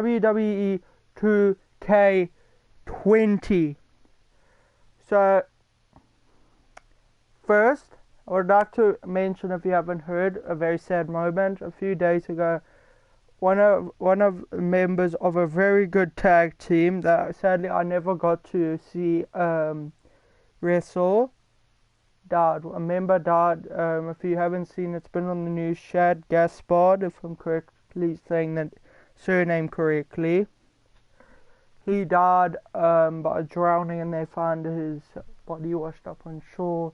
WWE 2K20. So, first, I would like to mention, if you haven't heard, a very sad moment. A few days ago, one of the members of a very good tag team that sadly I never got to see wrestle died. A member died. If you haven't seen, it's been on the news. Shad Gaspard, if I'm correctly saying that surname correctly. He died by drowning, and they found his body washed up on shore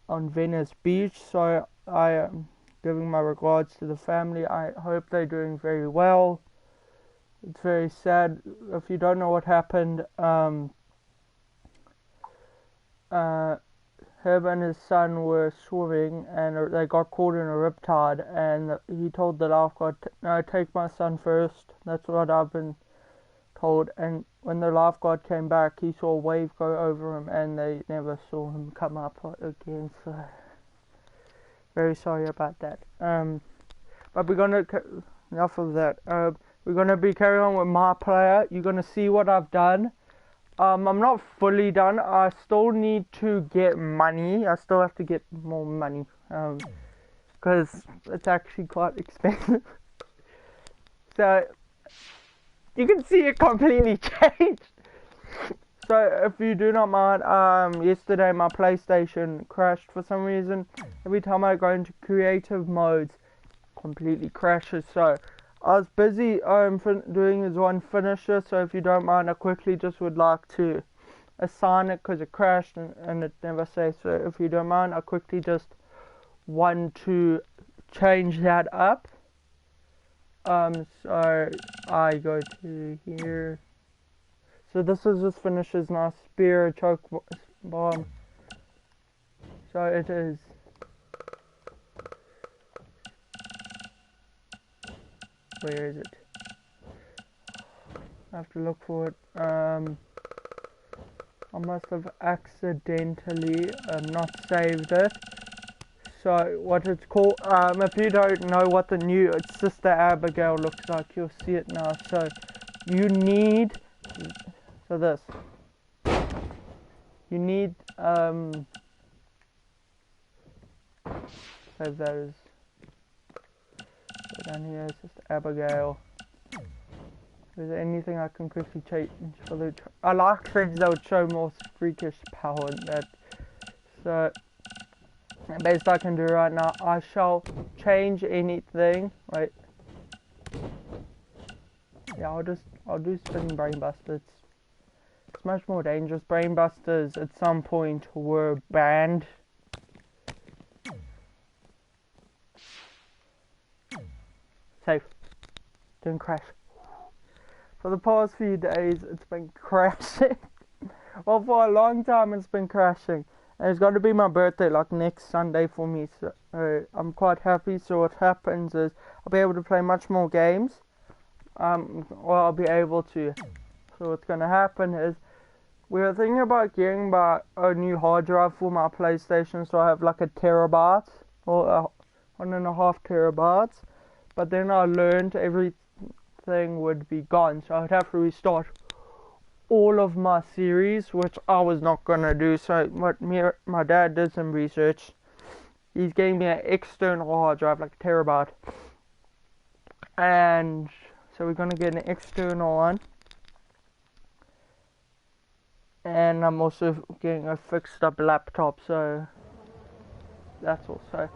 on Venice Beach. So I am giving my regards to the family. I hope they're doing very well. It's very sad. If you don't know what happened, him and his son were swimming, and they got caught in a riptide, and he told the lifeguard, "No, take my son first." That's what I've been told. And when the lifeguard came back, he saw a wave go over him, and they never saw him come up again. So very sorry about that. But we're gonna enough of that. We're gonna be carrying on with Mypayer. You're gonna see what I've done. I'm not fully done. I still need to get money. I still have to get more money. Because it's actually quite expensive. So, you can see it completely changed. So, if you do not mind, yesterday my PlayStation crashed for some reason. Every time I go into creative modes, completely crashes. So, I was busy doing this one finisher, so if you don't mind, I quickly just would like to assign it because it crashed and it never says. So if you don't mind, I quickly just want to change that up. So I go to here. So this is just finishes now, spear, choke bomb. So it is. Where is it? I have to look for it. I must have accidentally not saved it. So what it's called, if you don't know what the new Sister Abigail looks like, you'll see it now. So you need, so this. You need, save those. Down here is just Abigail. Is there anything I can quickly change for the... I like things that would show more freakish power than that. So, the best I can do right now, I shall change anything. Wait. Yeah, I'll do spin brainbusters. It's much more dangerous. Brainbusters at some point were banned. Safe. Didn't crash. For the past few days, it's been crashing. Well, for a long time, it's been crashing. And it's going to be my birthday, like next Sunday for me. So I'm quite happy. So what happens is, I'll be able to play much more games. Or I'll be able to. So what's going to happen is, we're thinking about getting a new hard drive for my PlayStation. So I have like a terabyte, or 1.5 terabytes. But then I learned everything would be gone, so I'd have to restart all of my series, which I was not gonna do. So my dad did some research. He's gave me an external hard drive, like a terabyte, and so we're gonna get an external one. And I'm also getting a fixed up laptop, so that's also.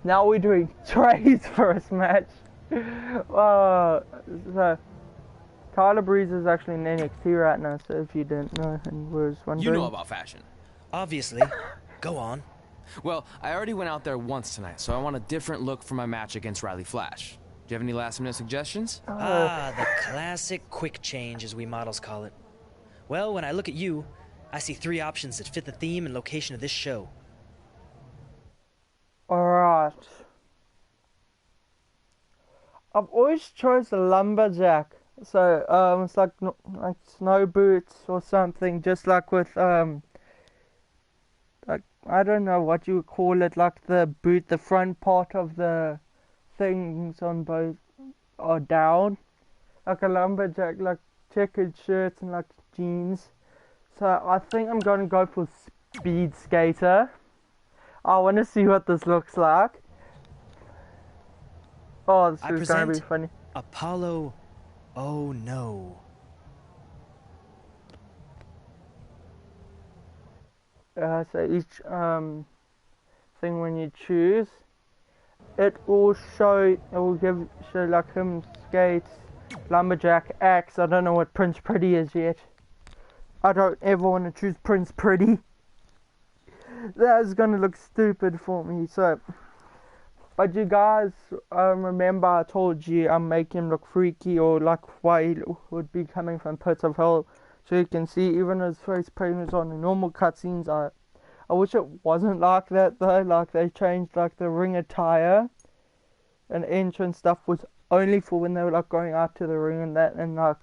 Now we're doing trades first match. So Tyler Breeze is actually in NXT right now, so if you didn't know and was wondering. You know about fashion. Obviously. Go on. Well, I already went out there once tonight, so I want a different look for my match against Riley Flash. Do you have any last-minute suggestions? The classic quick change, as we models call it. Well, when I look at you, I see 3 options that fit the theme and location of this show. Alright. I've always chose the lumberjack. So, it's like snow boots or something, just like with, like, I don't know what you would call it, like the boot, the front part of the things on both are down. like a lumberjack, like checkered shirts and like jeans. So I think I'm gonna go for speed skater. I want to see what this looks like. Oh, this I is gonna be present funny. Apollo. Oh no. So each thing when you choose, it will show like him skates, lumberjack, axe. I don't know what Prince Pretty is yet. I don't ever want to choose Prince Pretty. That is gonna look stupid for me. So, but you guys remember I told you I'm making him look freaky, or like why he would be coming from pits of hell. So you can see even his face paint is on the normal cutscenes. I wish it wasn't like that though. Like they changed like the ring attire and entrance stuff was only for when they were like going out to the ring and that, and like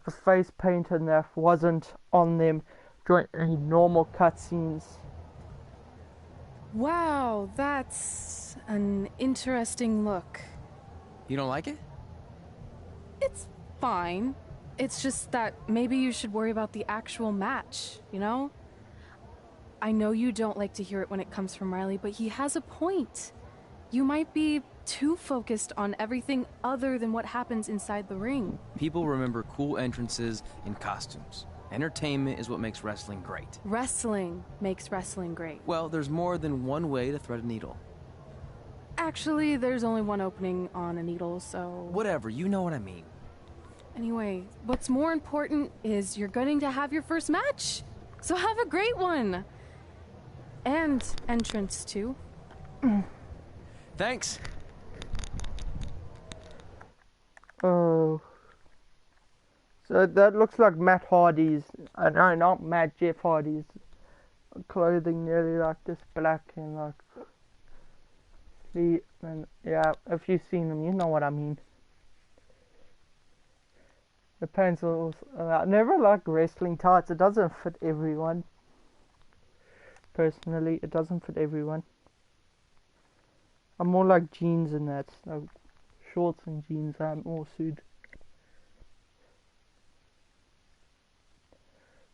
the face paint and that wasn't on them during any normal cutscenes. Wow, that's an interesting look. You don't like it? It's fine. It's just that maybe you should worry about the actual match, you know? I know you don't like to hear it when it comes from Riley, but he has a point. You might be too focused on everything other than what happens inside the ring. People remember cool entrances and costumes. Entertainment is what makes wrestling great. Wrestling makes wrestling great. Well, there's more than one way to thread a needle. Actually, there's only one opening on a needle, so... Whatever, you know what I mean. Anyway, what's more important is you're going to have your first match. So have a great one. And entrance, too. Thanks. Oh. So that looks like Matt Hardy's. No, not Matt, Jeff Hardy's clothing, nearly like this black and like the and yeah. If you've seen them, you know what I mean. The pants are also, I never like wrestling tights. It doesn't fit everyone. Personally, it doesn't fit everyone. I'm more like jeans and that. Like shorts and jeans. I'm more suited.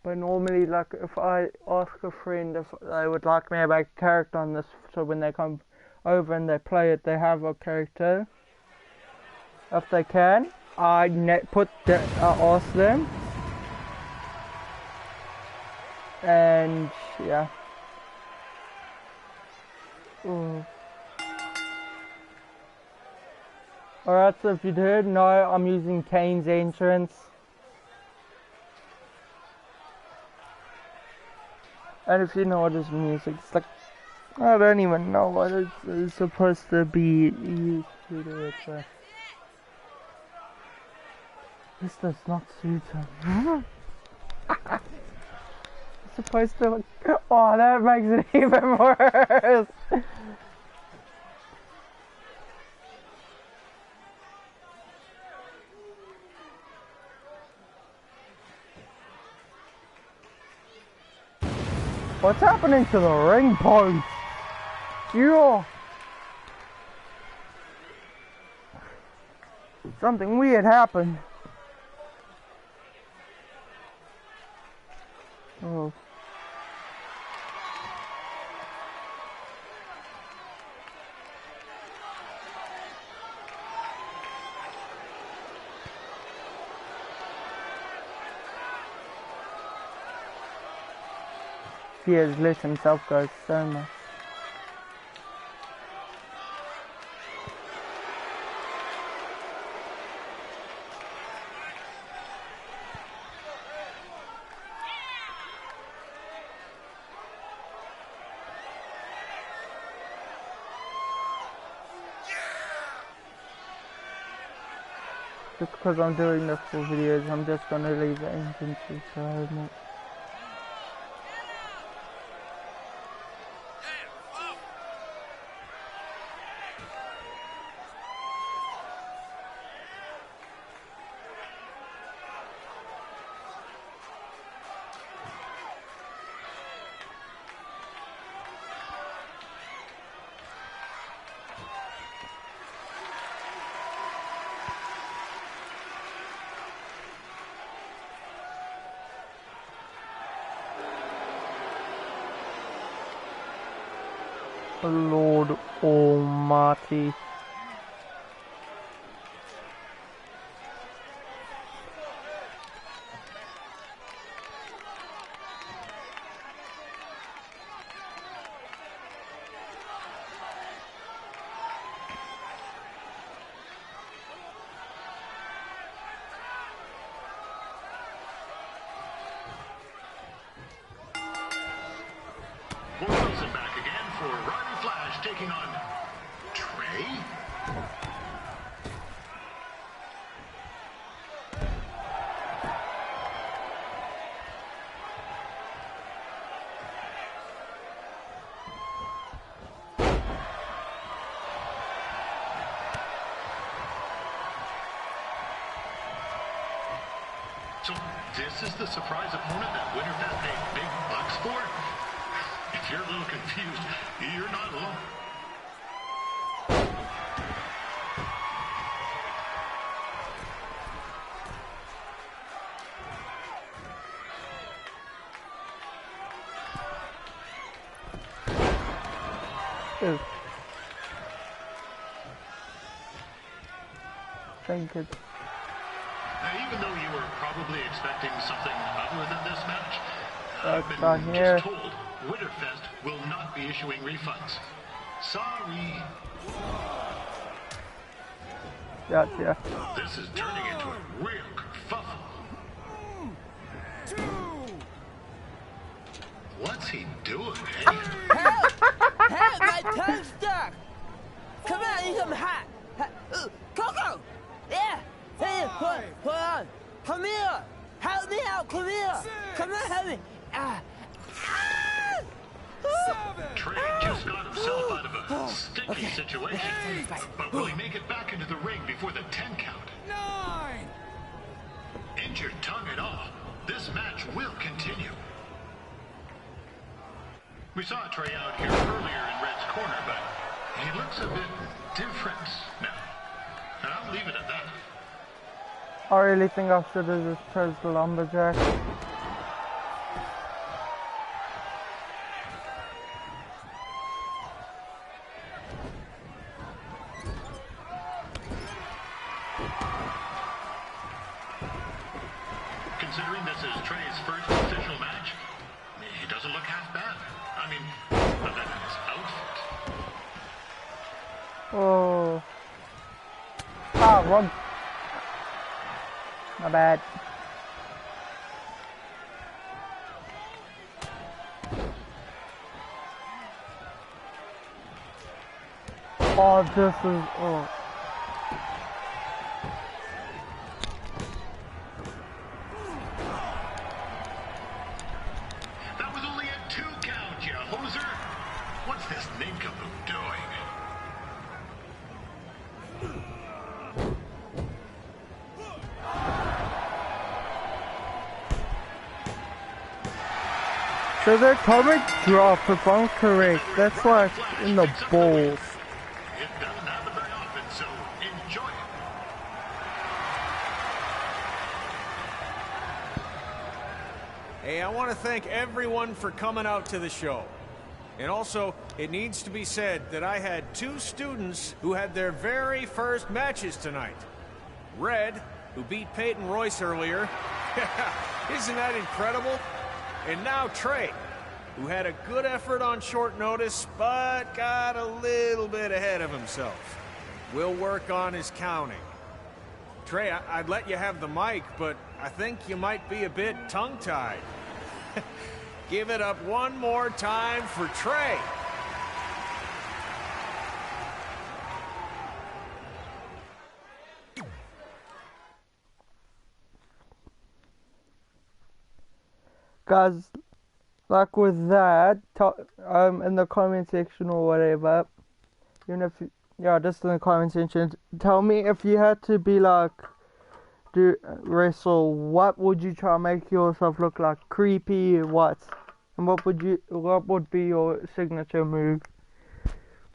But normally, like, if I ask a friend if they would like me to make a character on this, so when they come over and they play it, they have a character. If they can, I ask them. And, yeah. Alright, so if you'd heard, no, I'm using Kane's entrance. And if you know what his music, it's like, I don't even know what it's supposed to be used to do it, so. This does not suit him. It's supposed to, oh, that makes it even worse. What's happening to the ring post? Yeah. Something weird happened. Oh. He has let himself go so much. Just because I'm doing this for videos, I'm just gonna leave the entrances so I won't. Lord Almighty. Wilson back again for Riley Flash taking on Trey. So this is the surprise opponent that Winterfest paid big bucks for? If you're a little confused, you're not alone. Thank you. Now, even though you were probably expecting something other than this match, I've been down here. just told Winterfest will not be issuing refunds. Sorry. Gotcha. This is turning into a real kerfuffle. What's he doing, eh? Help! My tongue's stuck! Come on, I need some hot! Coco! Yeah! Hey, hold on! Come here! Help me out! Come here! Come on, help me! Trey just got himself out of a sticky situation. But will he make it back into the ring before the 10 count? 9! Injured tongue and all, this match will continue. We saw Trey out here earlier in Red's corner, but he looks a bit different now. And I'll leave it at that. I really think I should have just chose the lumberjack. Considering this is Trey's first official match, he doesn't look half bad. I mean, other than his outfit. Oh. Ah, wrong. My bad. Oh, this is... Oh. That was only a 2 count, you hoser. What's this nincompoop doing? So their comic drop, if I'm correct, that's like in the balls. It doesn't happen very often, so enjoy it. Hey, I want to thank everyone for coming out to the show. And also, it needs to be said that I had 2 students who had their very first matches tonight. Red, who beat Peyton Royce earlier. Isn't that incredible? And now Trey, who had a good effort on short notice, but got a little bit ahead of himself. We'll work on his counting. Trey, I'd let you have the mic, but I think you might be a bit tongue-tied. Give it up one more time for Trey. Guys, like with that, in the comment section or whatever, even if you, yeah, just in the comment section, tell me if you had to be like, wrestle, what would you try to make yourself look like? Creepy or what? And what would be your signature move?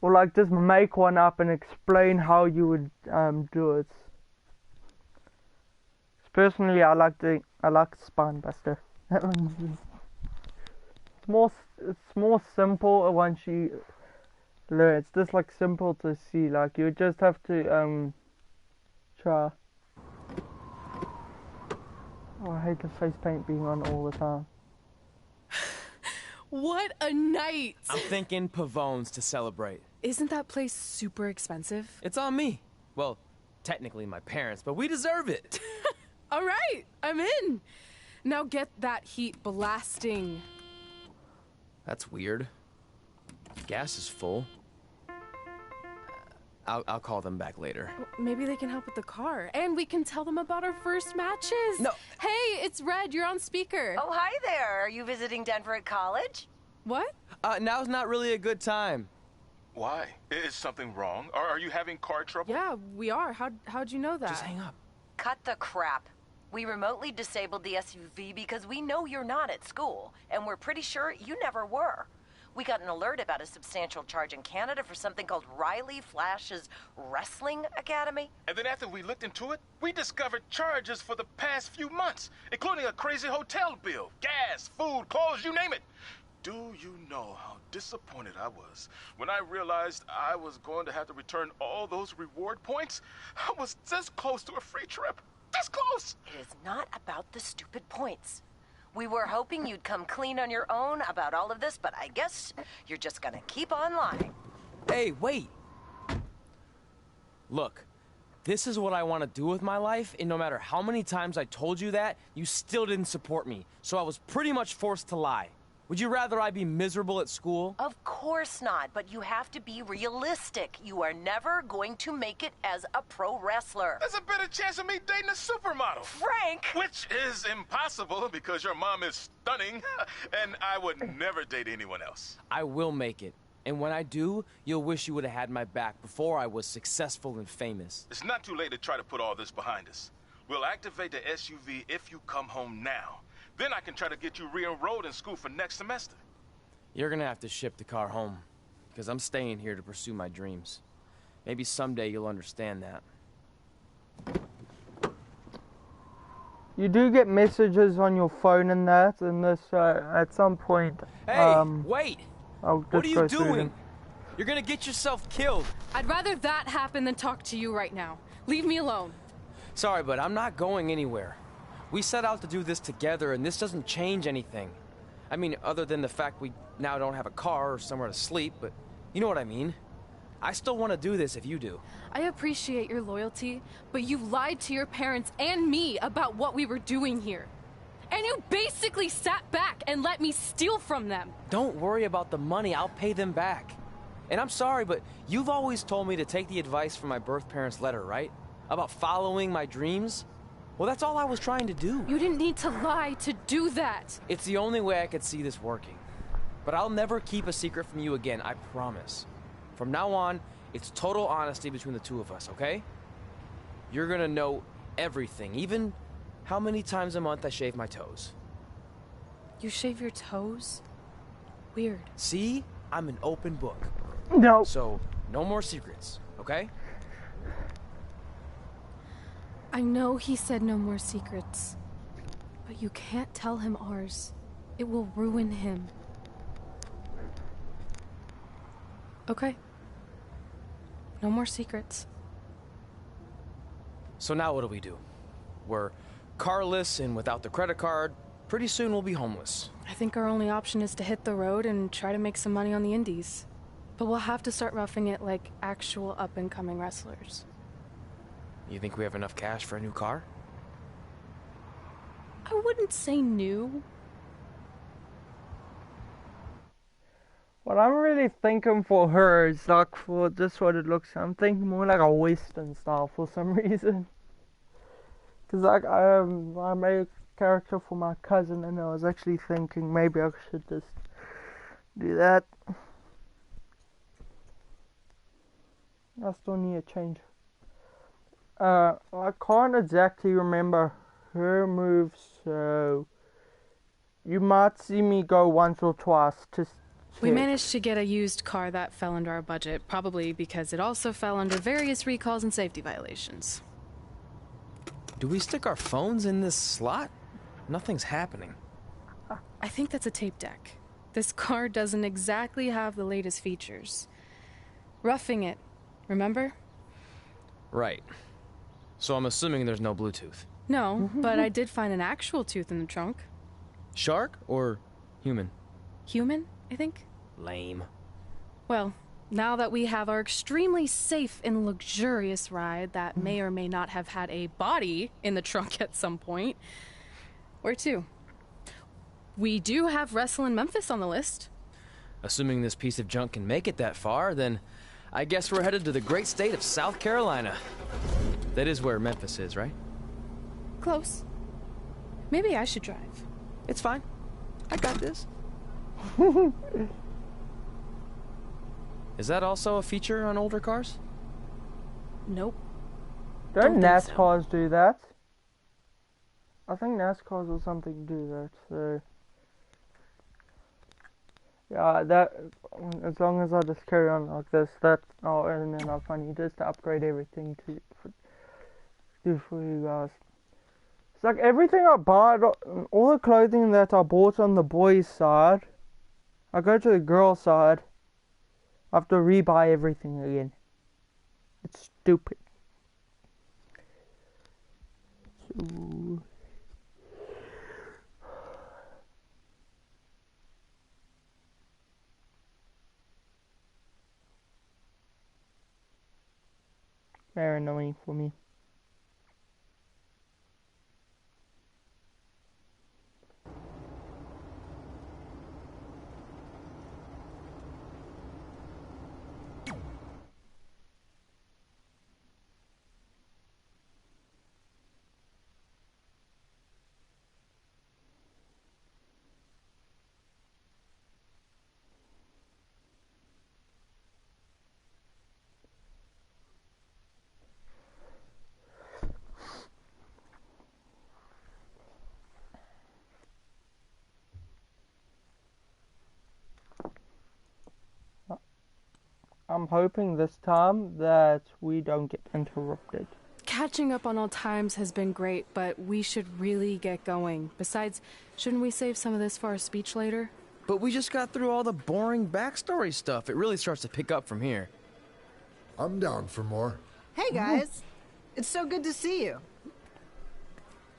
Or like just make one up and explain how you would do it. Personally, I like spine buster. It's more simple once you learn. It's just like simple to see. Like you just have to try. Oh, I hate the face paint being on all the time. What a night! I'm thinking Pavone's to celebrate. Isn't that place super expensive? It's on me. Well, technically my parents, but we deserve it. All right, I'm in. Now get that heat blasting. That's weird. Gas is full. I'll call them back later. Maybe they can help with the car. And we can tell them about our first matches. No. Hey, it's Red. You're on speaker. Oh, hi there. Are you visiting Denver at college? What? Now's not really a good time. Why? Is something wrong? Are you having car trouble? Yeah, we are. How'd you know that? Just hang up. Cut the crap. We remotely disabled the SUV because we know you're not at school, and we're pretty sure you never were. We got an alert about a substantial charge in Canada for something called Riley Flash's Wrestling Academy. And then after we looked into it, we discovered charges for the past few months, including a crazy hotel bill, gas, food, clothes, you name it. Do you know how disappointed I was when I realized I was going to have to return all those reward points? I was this close to a free trip. This close! It is not about the stupid points. We were hoping you'd come clean on your own about all of this, but I guess you're just gonna keep on lying. Hey, wait! Look, this is what I want to do with my life, and no matter how many times I told you that, you still didn't support me, so I was pretty much forced to lie. Would you rather I be miserable at school? Of course not, but you have to be realistic. You are never going to make it as a pro wrestler. There's a better chance of me dating a supermodel. Frank! Which is impossible because your mom is stunning, and I would never date anyone else. I will make it. And when I do, you'll wish you would have had my back before I was successful and famous. It's not too late to try to put all this behind us. We'll activate the SUV if you come home now. Then I can try to get you re-enrolled in school for next semester. You're gonna have to ship the car home, because I'm staying here to pursue my dreams. Maybe someday you'll understand that. You do get messages on your phone and that, and this at some point. Hey, wait! I'll just What are you go through doing? them. You're gonna get yourself killed. I'd rather that happen than talk to you right now. Leave me alone. Sorry, but I'm not going anywhere. We set out to do this together, and this doesn't change anything. I mean, other than the fact we now don't have a car or somewhere to sleep, but you know what I mean. I still want to do this if you do. I appreciate your loyalty, but you lied to your parents and me about what we were doing here. And you basically sat back and let me steal from them. Don't worry about the money, I'll pay them back. And I'm sorry, but you've always told me to take the advice from my birth parents' letter, right? About following my dreams? Well, that's all I was trying to do. You didn't need to lie to do that. It's the only way I could see this working. But I'll never keep a secret from you again, I promise. From now on, it's total honesty between the two of us, okay? You're gonna know everything, even how many times a month I shave my toes. You shave your toes? Weird. See? I'm an open book. No. So, no more secrets, okay? I know he said no more secrets, but you can't tell him ours. It will ruin him. Okay. No more secrets. So now what do? We're carless and without the credit card. Pretty soon we'll be homeless. I think our only option is to hit the road and try to make some money on the indies. But we'll have to start roughing it like actual up-and-coming wrestlers. You think we have enough cash for a new car? I wouldn't say new. What I'm really thinking for her is like for just what it looks. I'm thinking more like a Western style for some reason. Cause like I made a character for my cousin, and I was actually thinking maybe I should just do that. I still need a change. I can't exactly remember her moves, so you might see me go once or twice to check. We managed to get a used car that fell under our budget, probably because it also fell under various recalls and safety violations. Do we stick our phones in this slot? Nothing's happening. I think that's a tape deck. This car doesn't exactly have the latest features. Roughing it, remember? Right. So I'm assuming there's no Bluetooth. No, but I did find an actual tooth in the trunk. Shark or human? Human, I think? Lame. Well, now that we have our extremely safe and luxurious ride that may or may not have had a body in the trunk at some point, where to? We do have Wrestle in Memphis on the list. Assuming this piece of junk can make it that far, then I guess we're headed to the great state of South Carolina. That is where Memphis is, right? Close. Maybe I should drive. It's fine. I got this. Is that also a feature on older cars? Nope. Don't think so. NASCARs do that? I think NASCARs or something do that, so... Yeah, that... As long as I just carry on like this, that... Oh, and then I find just to upgrade everything to... do for you guys. It's like everything I buy, all the clothing that I bought on the boys' side, I go to the girls' side, I have to rebuy everything again. It's stupid. So... Very annoying for me. I'm hoping this time that we don't get interrupted. Catching up on old times has been great, but we should really get going. Besides, shouldn't we save some of this for our speech later? But we just got through all the boring backstory stuff. It really starts to pick up from here. I'm down for more. Hey guys, it's so good to see you.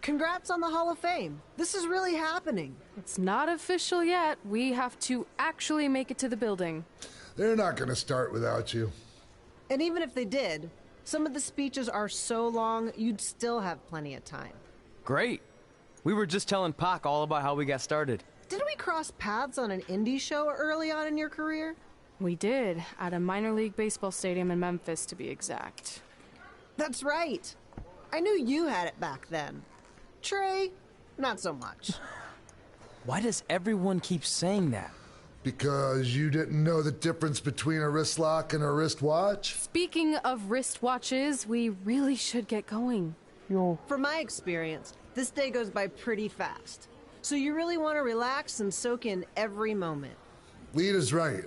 Congrats on the Hall of Fame. This is really happening. It's not official yet. We have to actually make it to the building. They're not gonna start without you. And even if they did, some of the speeches are so long, you'd still have plenty of time. Great. We were just telling Pac all about how we got started. Didn't we cross paths on an indie show early on in your career? We did, at a minor league baseball stadium in Memphis, to be exact. That's right. I knew you had it back then. Trey, not so much. Why does everyone keep saying that? Because you didn't know the difference between a wrist lock and a wristwatch? Speaking of wristwatches, we really should get going. Yo. From my experience, this day goes by pretty fast. So you really want to relax and soak in every moment. Lita's right.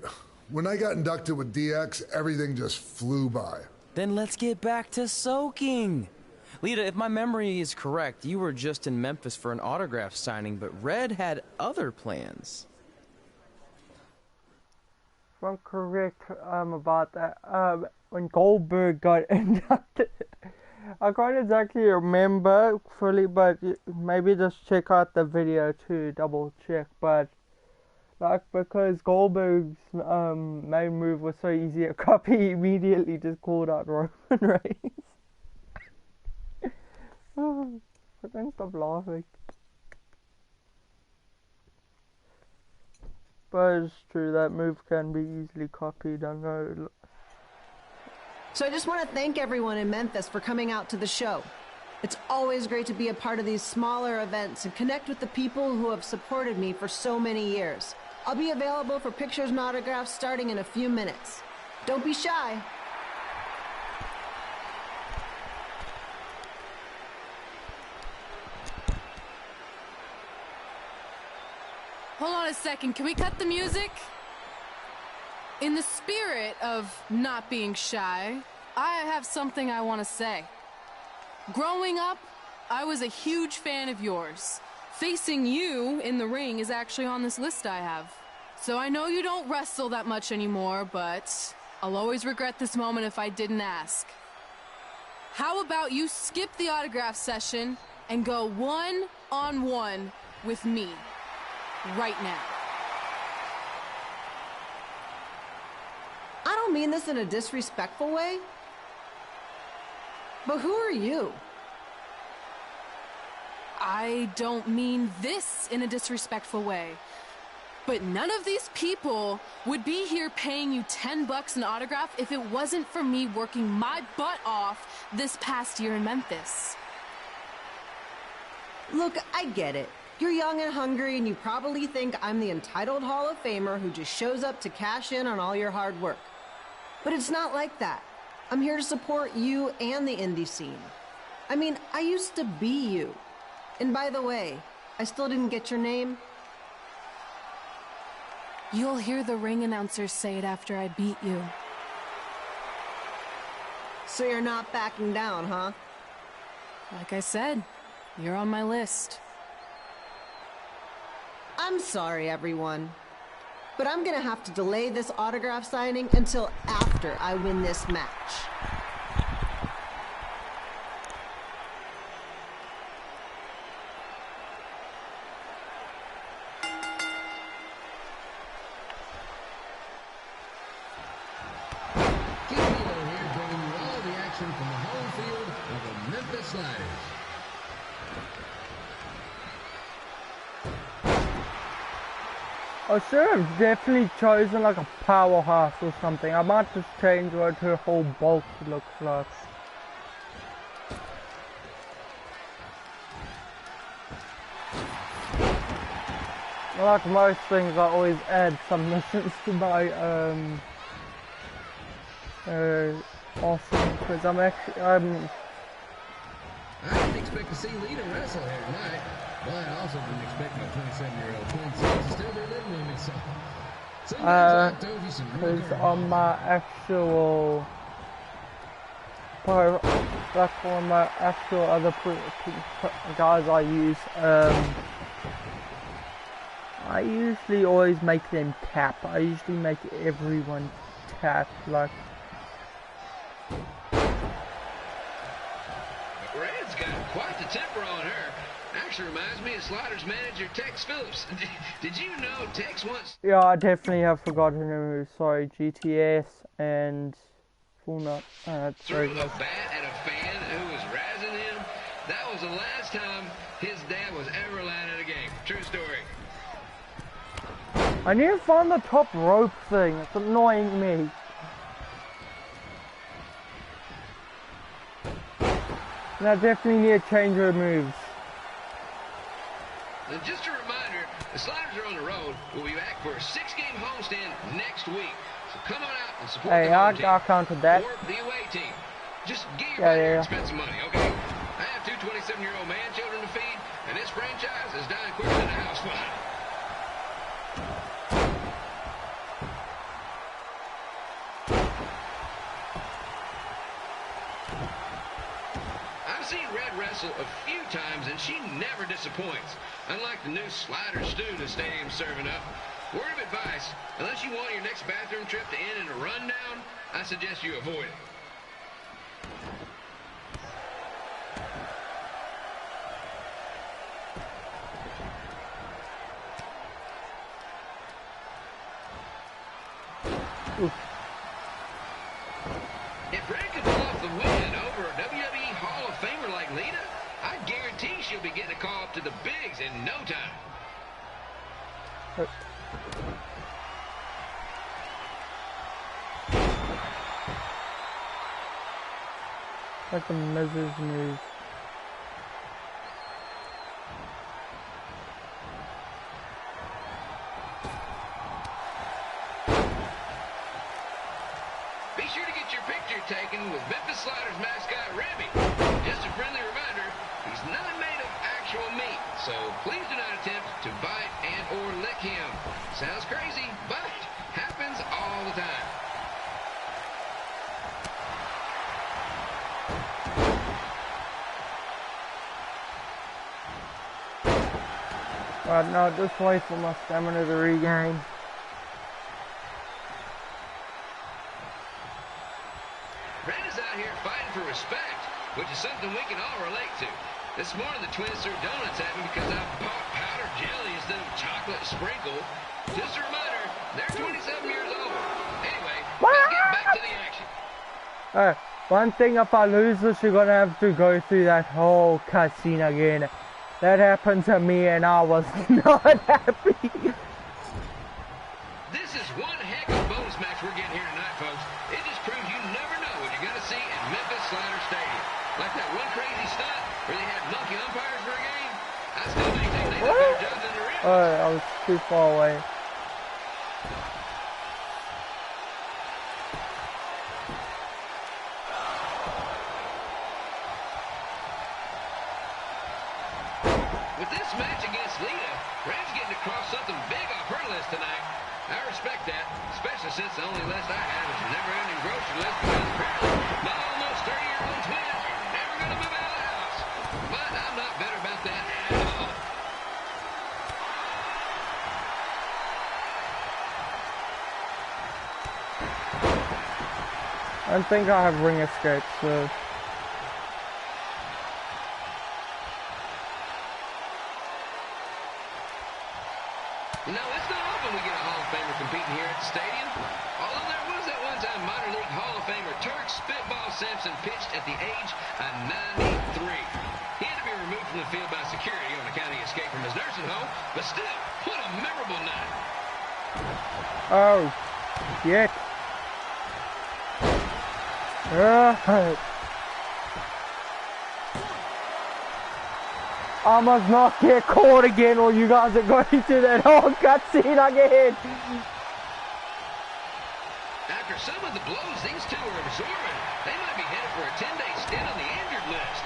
When I got inducted with DX, everything just flew by. Then let's get back to soaking. Lita, if my memory is correct, you were just in Memphis for an autograph signing, but Red had other plans. If I'm correct about that, when Goldberg got inducted, I can't exactly remember fully, but maybe just check out the video to double check. But like, because Goldberg's main move was so easy to copy, he immediately just called out Roman Reigns. I can't stop laughing. But it's true, that move can be easily copied, I know. So I just want to thank everyone in Memphis for coming out to the show. It's always great to be a part of these smaller events and connect with the people who have supported me for so many years. I'll be available for pictures and autographs starting in a few minutes. Don't be shy. Hold on a second, can we cut the music? In the spirit of not being shy, I have something I want to say. Growing up, I was a huge fan of yours. Facing you in the ring is actually on this list I have. So I know you don't wrestle that much anymore, but I'll always regret this moment if I didn't ask. How about you skip the autograph session and go one-on-one with me right now? I don't mean this in a disrespectful way, but who are you? I don't mean this in a disrespectful way, but none of these people would be here paying you $10 an autograph if it wasn't for me working my butt off this past year in Memphis. Look, I get it. You're young and hungry, and you probably think I'm the entitled Hall of Famer who just shows up to cash in on all your hard work. But it's not like that. I'm here to support you and the indie scene. I mean, I used to be you. And by the way, I still didn't get your name. You'll hear the ring announcers say it after I beat you. So you're not backing down, huh? Like I said, you're on my list. I'm sorry, everyone. But I'm gonna have to delay this autograph signing until after I win this match. From the home field of the Memphis Sliders. I should have definitely chosen like a powerhouse or something. I might just change what her whole bulk looks like. Like most things, I always add some lessons to my awesome, because I'm actually, I didn't expect to see Lita wrestle here tonight, but I also didn't expect my 27-year-old twin sister to still be living with me, so I told you some because on my actual, like on my actual other guys I use, I usually always make them tap. I usually make everyone tap, like. Red's got quite the temper on her. Actually reminds me of Sliders manager Tex Phillips. Did you know Tex once... Yeah, I definitely have forgotten who. Sorry, GTS and Full Nut. Threw a bat at a fan who was razzing him. That was the last time his dad was ever allowed at a game. True story. I need to find the top rope thing. It's annoying me. And I definitely need to change her moves. And just a reminder, the Sliders are on the road. We'll be back for a 6-game homestand next week. So come on out and support the home team. I counted that. Or the away team. Just get your money and spend some money, okay? I have 2 27-year-old man children to feed, and this franchise is dying quicker than a house fire. I've seen Red wrestle a few times, and she never disappoints. Unlike the new Slider stew the stadium's serving up. Word of advice, unless you want your next bathroom trip to end in a rundown, I suggest you avoid it. If Red can pull off the win over a WWE Hall of Famer like Lita, I guarantee she'll be getting a call up to the bigs in no time. Like the Mrs. move. Be sure to get your picture taken with Memphis Sliders mascot Remy. Just a friendly reminder, he's not made of actual meat, so please do not attempt to bite and or lick him. Sounds crazy, but happens all the time. Right now, just wait for my stamina to regain. respect, which is something we can all relate to. This morning, the twins threw donuts at me because I bought powdered jelly instead of chocolate sprinkle. Just a reminder, they're 27 years old. Anyway, let's get back to the action. One thing, if I lose this, you're gonna have to go through that whole cutscene again. That happened to me and I was not happy. This is one heck of a bonus match we're getting here tonight, folks. It just proves you never know what you're gonna see at Memphis Slider Stadium. Like that one crazy stunt where they had monkey umpires for a game. I still think they did a better job than the refs. Oh, I was too far away. With this match against Lita, Red's getting to cross something big off her list tonight. I respect that, especially since the only list I had was a never-ending grocery list because apparently my almost 30-year-old twins are never going to move out of the house. But I'm not bitter about that at all. I think I have ring escape, so... You know, it's not often we get a Hall of Famer competing here at the stadium. Although there was that one time minor league Hall of Famer Turk Spitball Simpson pitched at the age of 93. He had to be removed from the field by security on account of the escape from his nursing home, but still, what a memorable night. Oh, shit. I must not get caught again or you guys are going to that whole cutscene again. After some of the blows these two are absorbing, they might be headed for a 10-day stint on the injured list.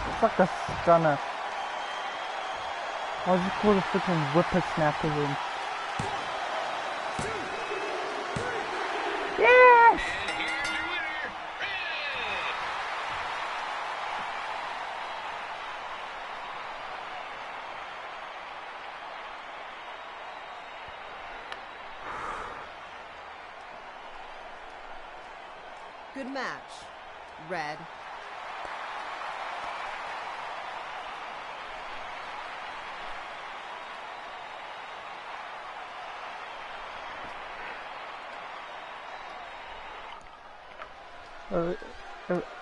It's like a stunner. Why is it called a freaking whippersnapper then? Yes! And here's your winner, Red! Good match, Red.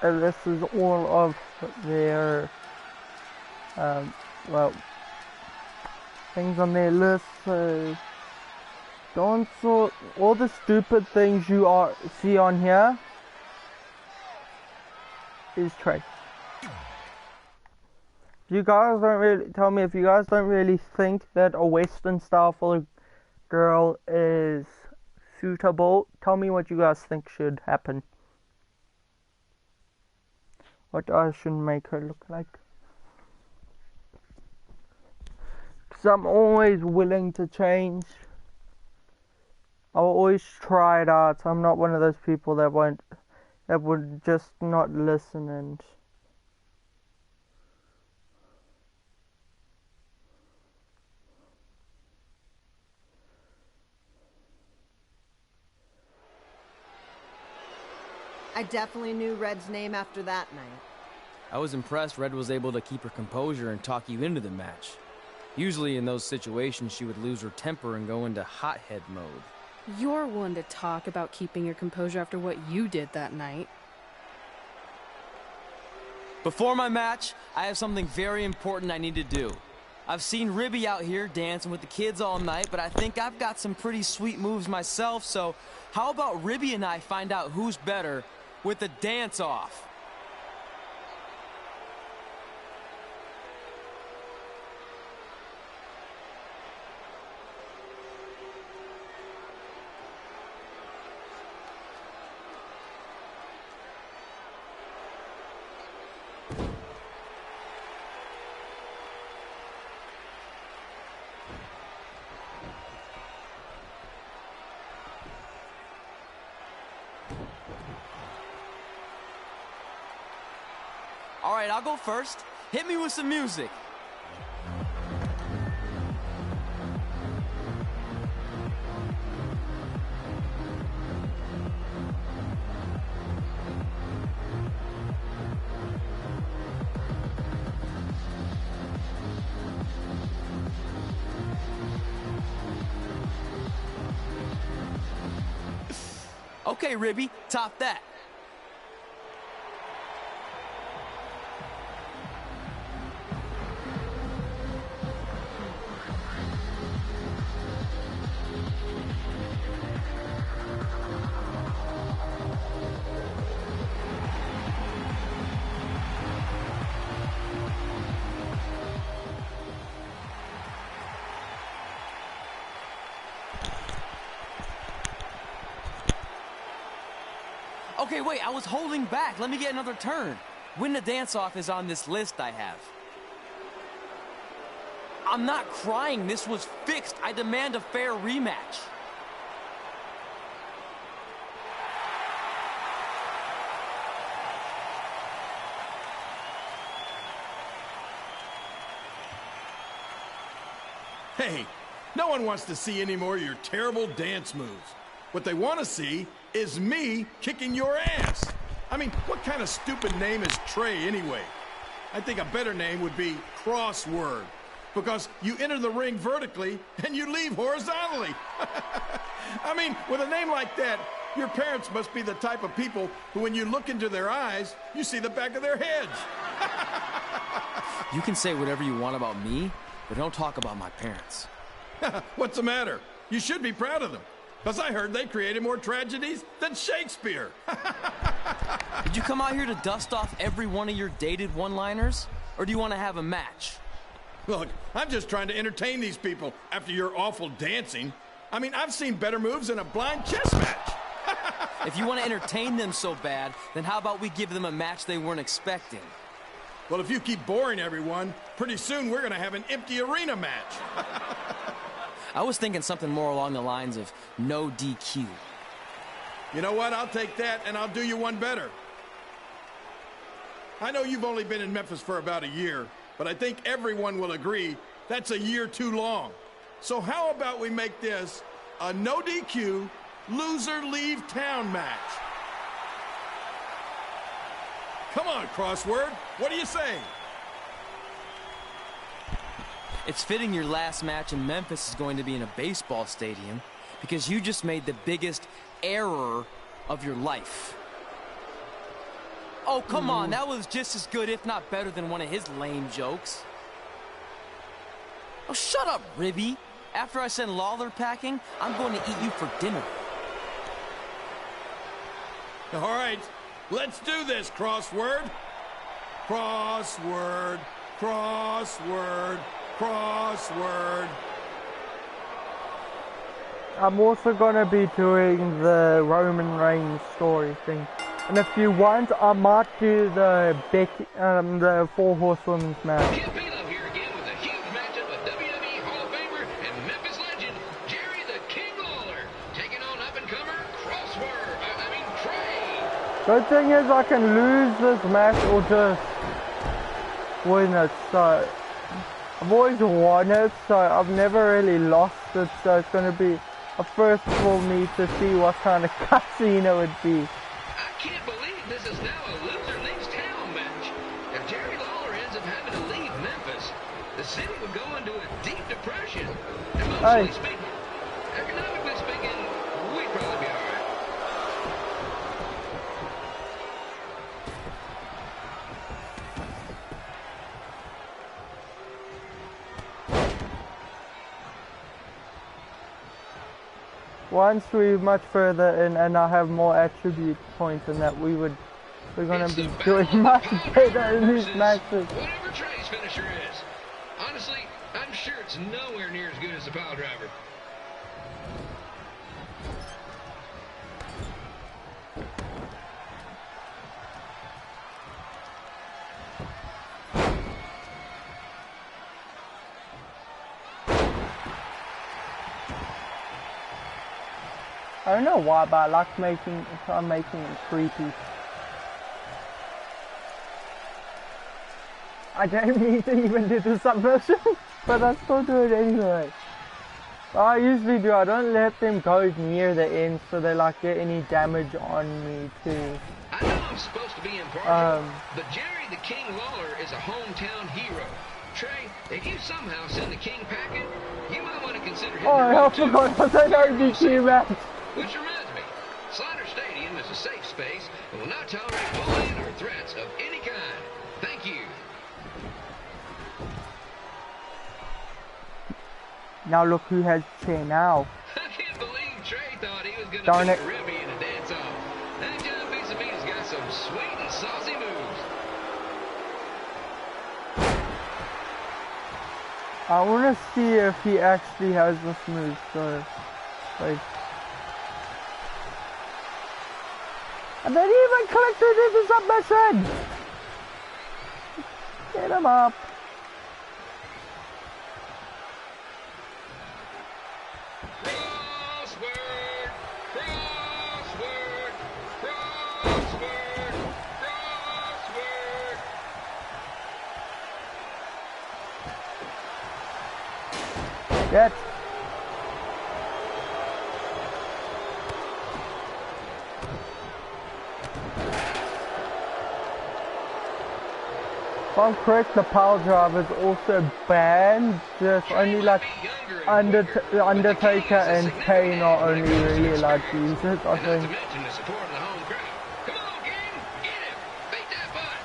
This is all of their well, things on their list. So don't sort all the stupid things you see on here is trash. You guys don't really tell me if you guys don't really think that a Western style for a girl is suitable. Tell me what you guys think should happen. What I should make her look like. Because I'm always willing to change. I'll always try it out. I'm not one of those people that would just not listen and... I definitely knew Red's name after that night. I was impressed Red was able to keep her composure and talk you into the match. Usually in those situations she would lose her temper and go into hothead mode. You're one to talk about keeping your composure after what you did that night. Before my match, I have something very important I need to do. I've seen Ribby out here dancing with the kids all night, but I think I've got some pretty sweet moves myself, so how about Ribby and I find out who's better with the dance-off? All right, I'll go first. Hit me with some music. Okay, Ribby, top that. Okay, wait, I was holding back. Let me get another turn. Win the dance-off is on this list I have. I'm not crying. This was fixed. I demand a fair rematch. Hey, no one wants to see any more of your terrible dance moves. What they want to see is me kicking your ass. I mean, what kind of stupid name is Trey anyway? I think a better name would be Crossword, because you enter the ring vertically and you leave horizontally. I mean, with a name like that, your parents must be the type of people who, when you look into their eyes, you see the back of their heads. You can say whatever you want about me, but don't talk about my parents. What's the matter? You should be proud of them. Because I heard they created more tragedies than Shakespeare. Did you come out here to dust off every one of your dated one-liners? Or do you want to have a match? Look, I'm just trying to entertain these people after your awful dancing. I mean, I've seen better moves in a blind chess match. If you want to entertain them so bad, then how about we give them a match they weren't expecting? Well, if you keep boring everyone, pretty soon we're going to have an empty arena match. I was thinking something more along the lines of no DQ. You know what? I'll take that, and I'll do you one better. I know you've only been in Memphis for about a year, but I think everyone will agree that's a year too long. So how about we make this a no DQ, loser leave town match? Come on, Crossword. What do you say? It's fitting your last match in Memphis is going to be in a baseball stadium because you just made the biggest error of your life. Oh, come on. That was just as good, if not better, than one of his lame jokes. Oh, shut up, Ribby. After I send Lawler packing, I'm going to eat you for dinner. All right, let's do this, Crossword. Crossword, crossword, crossword. I'm also gonna be doing the Roman Reigns story thing. And if you want, I might do the the Four Horsewomen's match. Here again with a huge matchup of WWE Hall of Famer and Memphis legend Jerry the King Lawler taking on up-and-comer Trey. Good thing is I can lose this match or just win it. So I've always won it, so I've never really lost it. So it's gonna be a first for me to see what kind of cutscene it would be. I can't believe this is now a loser leaves town match. If Jerry Lawler ends up having to leave Memphis, the city would go into a deep depression. Emotionally speaking, economically speaking, we'd probably be all right. Once we're much further in and I have more attribute points and that we're gonna be doing much better in these matches. Whatever Trey's finisher is. Honestly, I'm sure it's nowhere near as good as the pile driver. I don't know why, but I like making it creepy. I don't need to even do the submission, but I still do it anyway. I usually do. I don't let them go near the end so they like get any damage on me too. I know I'm supposed to be impartial, but Jerry the King Lawler is a hometown hero. Trey, if you somehow send the King packing, you might want to consider him. Oh, I forgot about that OBQ match. Which reminds me, Slaughter Stadium is a safe space and will not tolerate bullying or threats of any kind. Thank you. Now look who has chair now. I can't believe Trey thought he was going to Darn beat it. Ribby in a dance-off. That John Piece-A-Meat's got some sweet and saucy moves. I want to see if he actually has this move, so like and then he even collected it as submission. Get him up. Crossword, crossword, crossword, crossword. Get. If I'm correct, the power drive is also banned. Just only like Undertaker and Kane are only really allowed to use it, I think. Mention the support of the home crowd. Come on, King, get him. Beat that butt.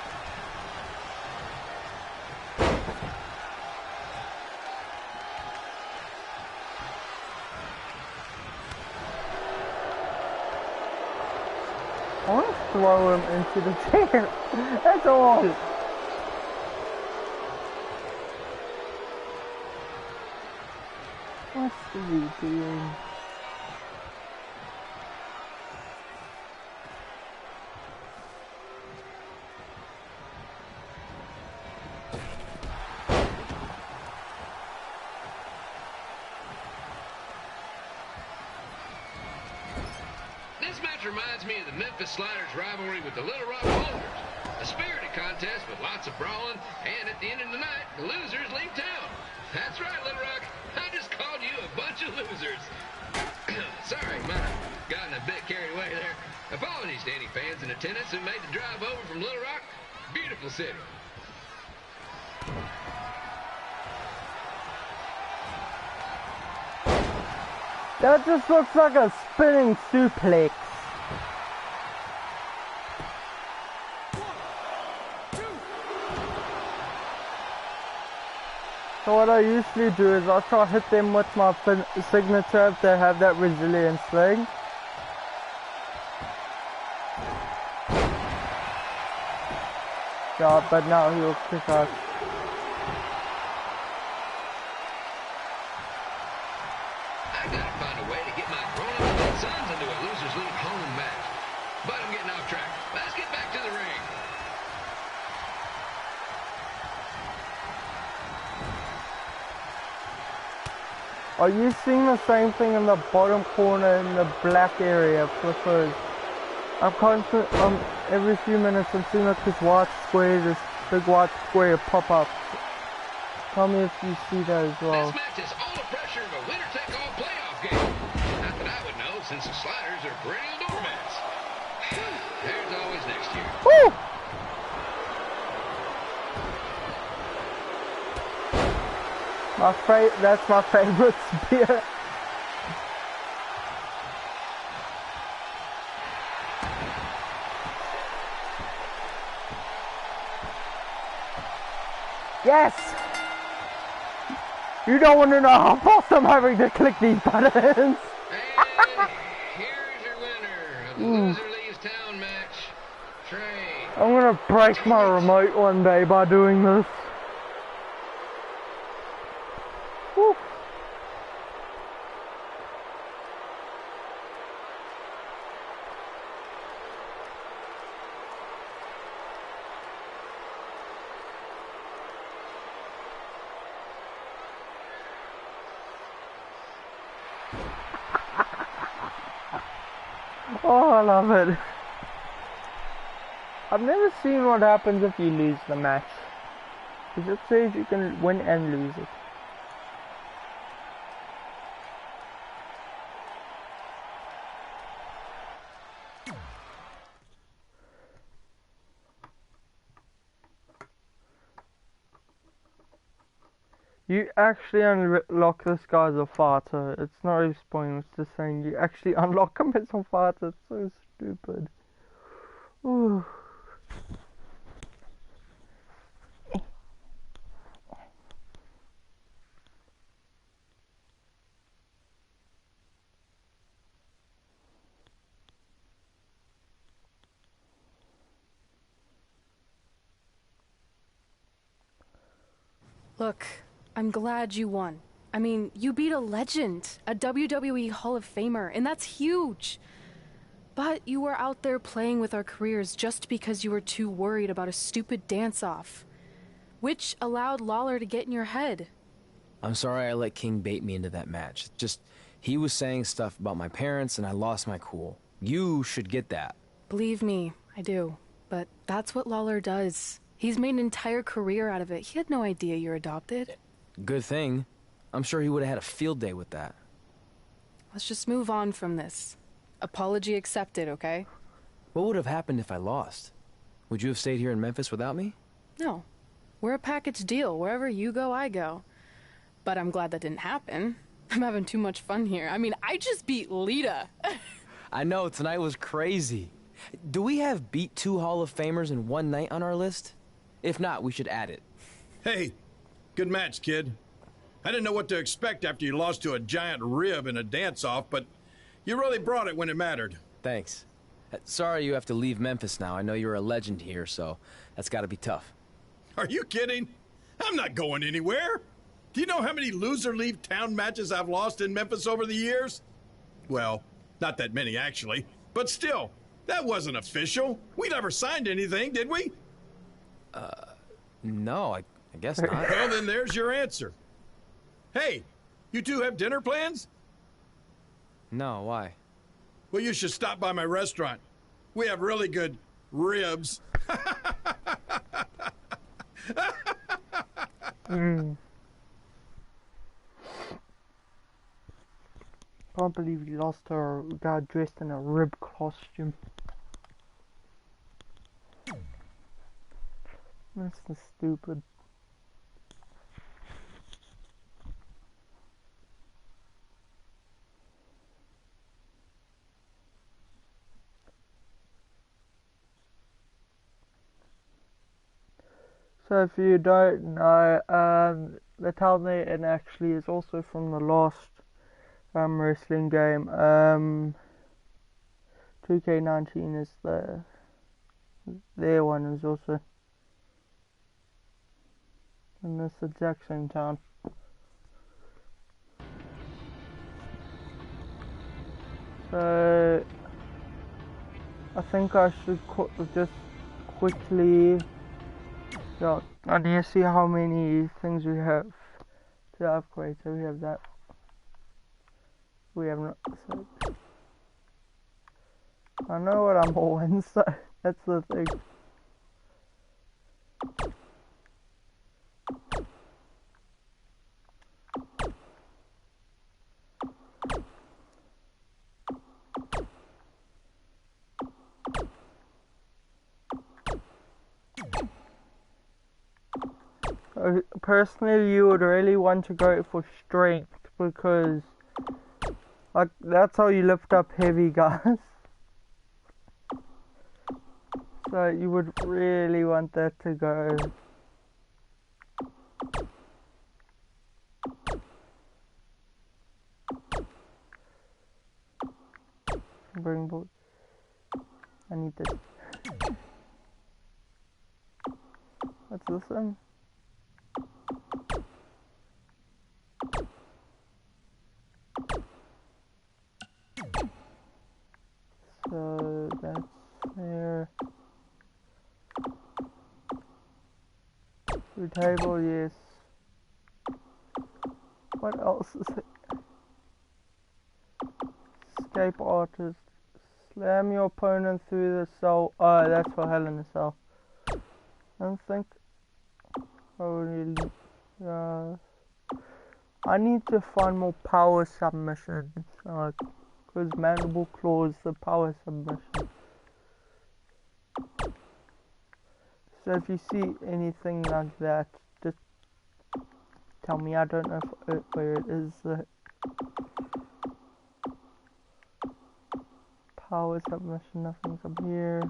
I want to throw him into the chair. That's all. What's he doing? This match reminds me of the Memphis Sliders' rivalry with the Little Rock Boulders. A spirited contest with lots of brawling, and at the end of the night, the losers leave town. That's right, Little Rock. I just called you a bunch of losers. Sorry, might have gotten a bit carried away there. Apologies to any fans in attendance who made the drive over from Little Rock. Beautiful city. That just looks like a spinning suplex. So what I usually do is I try to hit them with my signature if they have that resilience thing. Yeah, but now he'll kick us. I gotta find a way to get my grown-up sons into a losers league home match. But I'm getting off track. Let's get back to the ring. Are you seeing the same thing in the bottom corner in the black area? Because I'm constant, every few minutes I'm seeing like this white square, this big white square pop up. Tell me if you see that as well. This match is all the pressure of a winner-take-all playoff game. Not that I would know, since the Sliders are perennial doormats. There's always next year. Woo! That's my favorite spear. Yes! You don't want to know how fast I'm having to click these buttons. And here's your winner of the Loser Leaves Town match, Trey. I'm gonna break my remote one day by doing this. Woo. Oh, I love it. I've never seen what happens if you lose the match. Because it says you can win and lose it. You actually unlock this guy as a fighter. It's not a spoiler, it's just saying you actually unlock him as a fighter. It's so stupid. Ooh. Look, I'm glad you won. I mean, you beat a legend, a WWE Hall of Famer, and that's huge. But you were out there playing with our careers just because you were too worried about a stupid dance-off, which allowed Lawler to get in your head. I'm sorry I let King bait me into that match. Just, he was saying stuff about my parents and I lost my cool. You should get that. Believe me, I do. But that's what Lawler does. He's made an entire career out of it. He had no idea you're adopted. Good thing. I'm sure he would have had a field day with that. Let's just move on from this. Apology accepted, okay? What would have happened if I lost? Would you have stayed here in Memphis without me? No. We're a package deal. Wherever you go, I go. But I'm glad that didn't happen. I'm having too much fun here. I mean, I just beat Lita. I know, tonight was crazy. Do we have beat 2 Hall of Famers in one night on our list? If not, we should add it. Hey, good match, kid. I didn't know what to expect after you lost to a giant rib in a dance-off, but you really brought it when it mattered. Thanks. Sorry you have to leave Memphis now. I know you're a legend here, so that's gotta be tough. Are you kidding? I'm not going anywhere. Do you know how many loser leave town matches I've lost in Memphis over the years? Well, not that many actually, but still, that wasn't official. We never signed anything, did we? No, I guess not. Well, then there's your answer. Hey, you two have dinner plans? No, why? Well, you should stop by my restaurant. We have really good ribs. Can't believe you lost to a guy dressed in a rib costume. That's just stupid. So if you don't know, the town they're in actually is also from the last wrestling game. 2K19 is their one is also in this exact same town. So I think I should just quickly. Yeah, I need to see how many things we have to upgrade. So we have that. We have not. So I know what I'm all in, so that's the thing. Personally, you would really want to go for strength because like that's how you lift up heavy guys. So you would really want that to go. Bring board. I need this. What's this one? So that's there. Your table, yes. What else is it? Escape artist. Slam your opponent through the cell. Oh, that's for Hell in a Cell. I don't think. Only, I need to find more power submissions, because Mandible Claw is the power submission. So if you see anything like that, just tell me. I don't know where it is. The power submission, nothing's up here.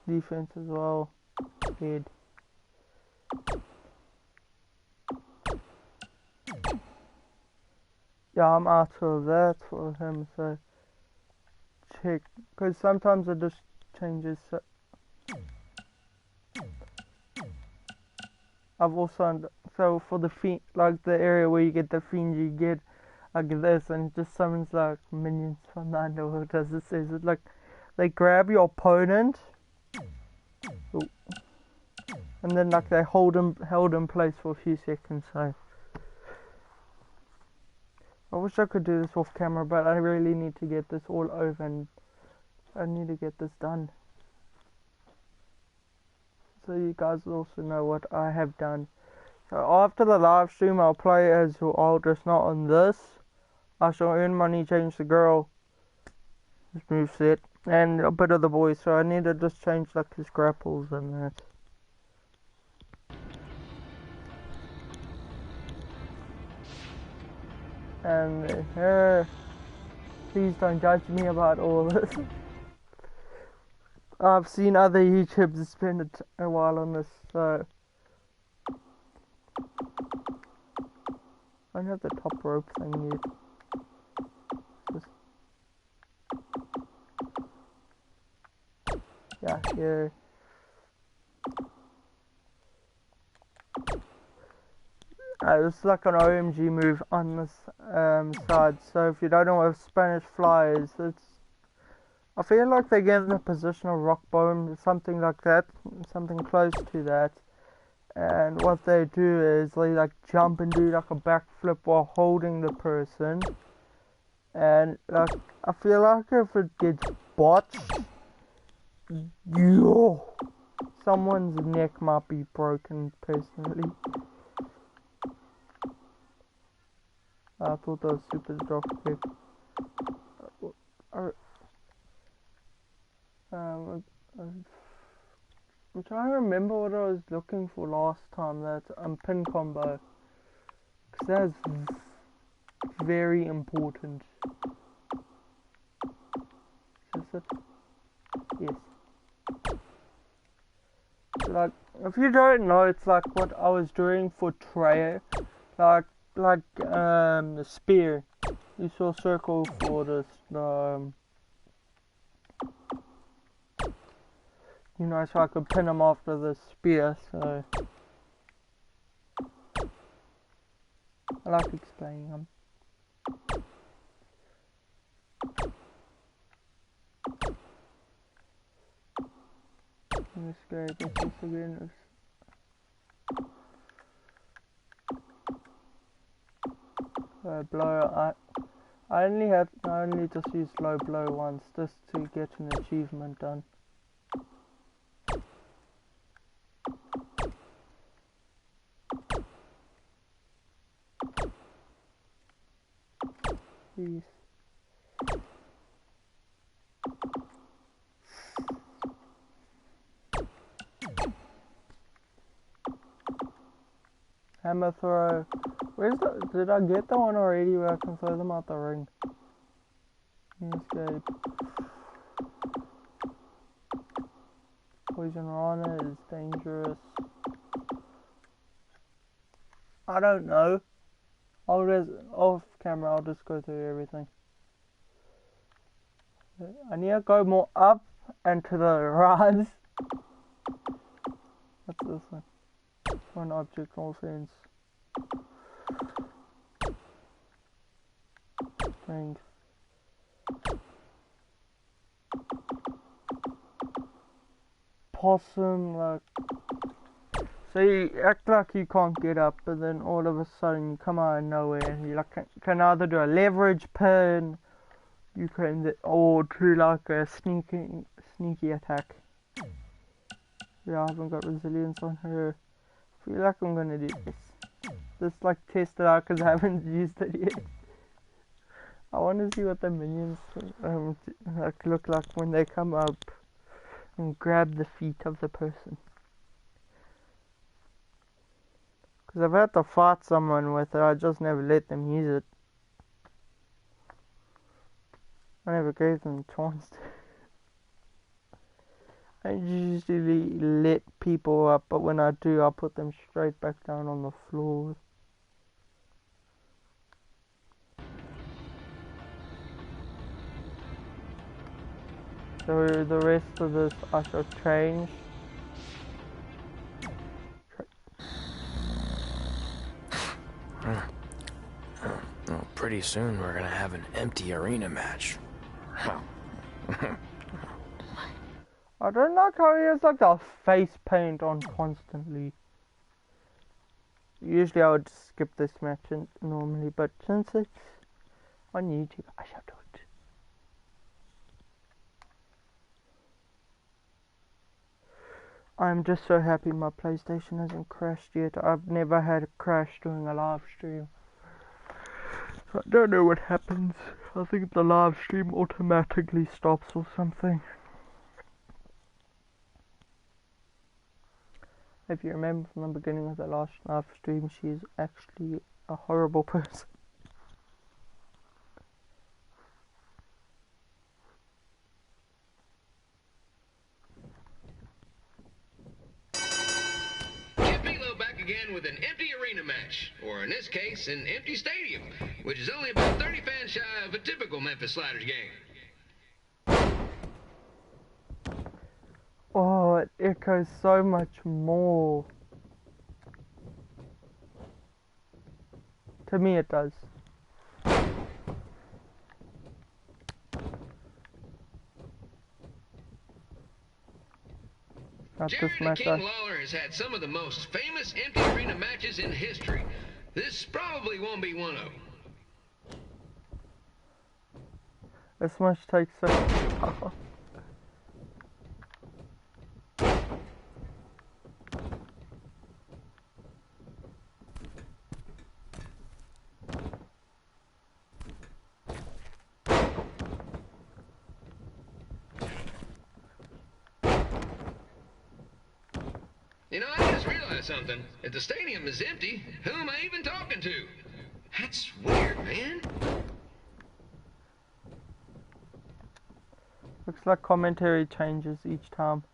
Defense as well. Head. Yeah, I'm out of that for him, so check. Because sometimes it just changes. So I've also, so for the fiend, like the area where you get the fiend, you get like this, and it just summons like minions from the underworld. Does it says it like they grab your opponent. Ooh. And then like they held in place for a few seconds, so I wish I could do this off camera, but I really need to get this all over and I need to get this done. So you guys also know what I have done. So after the live stream I'll play as your old, just not on this. I shall earn money, change the girl, his moveset, and a bit of the boys, so I need to just change like his grapples and that. And please don't judge me about all this. I've seen other YouTubers spend a while on this, so I don't have the top rope thing yet. Just, yeah, here. It's like an OMG move on this side, so if you don't know what Spanish fly is, I feel like they get in a position of rock bottom, something like that, something close to that, and what they do is they like jump and do like a backflip while holding the person, and like I feel like if it gets botched, someone's neck might be broken personally. I thought that was super drop kick. I'm trying to remember what I was looking for last time. That pin combo, because that's very important. Is this it? Yes. Like, if you don't know, it's like what I was doing for Trey, like the spear. You saw circle for this, you know, so I could pin him after the spear, so I like explaining them. Let's go this again. Blow. I only just used low blow once just to get an achievement done. Please. Hammer throw. Did I get the one already where I can throw them out the ring? Escape. Poison Rana is dangerous. I don't know. Off camera I'll just go through everything. I need to go more up and to the right. What's this one? One object offense. Strength. Possum, like, so you act like you can't get up, but then all of a sudden you come out of nowhere and you like can either do a leverage pin, you can, or do like a sneaky attack. Yeah, I haven't got resilience on her. I feel like I'm gonna do this. Just like test it out because I haven't used it yet. I want to see what the minions like look like when they come up and grab the feet of the person. Because I've had to fight someone with it, I just never let them use it. I never gave them a chance to. I usually let people up, but when I do, I put them straight back down on the floor. So the rest of this I shall change. Well, pretty soon we're gonna have an empty arena match. I don't like how he has like the face paint on constantly. Usually I would skip this match normally, but since it's on YouTube, I shall do it. I'm just so happy my PlayStation hasn't crashed yet. I've never had a crash during a live stream. I don't know what happens. I think the live stream automatically stops or something. If you remember from the beginning of the last live stream, she is actually a horrible person. Get Milo back again with an empty arena match, or in this case, an empty stadium, which is only about 30 fans shy of a typical Memphis Sliders game. Oh, it echoes so much more. To me it does. Jared the King Lawler has had some of the most famous empty arena matches in history. This probably won't be one of them. This much takes so much. You know, I just realized something. If the stadium is empty, who am I even talking to? That's weird, man. Looks like commentary changes each time.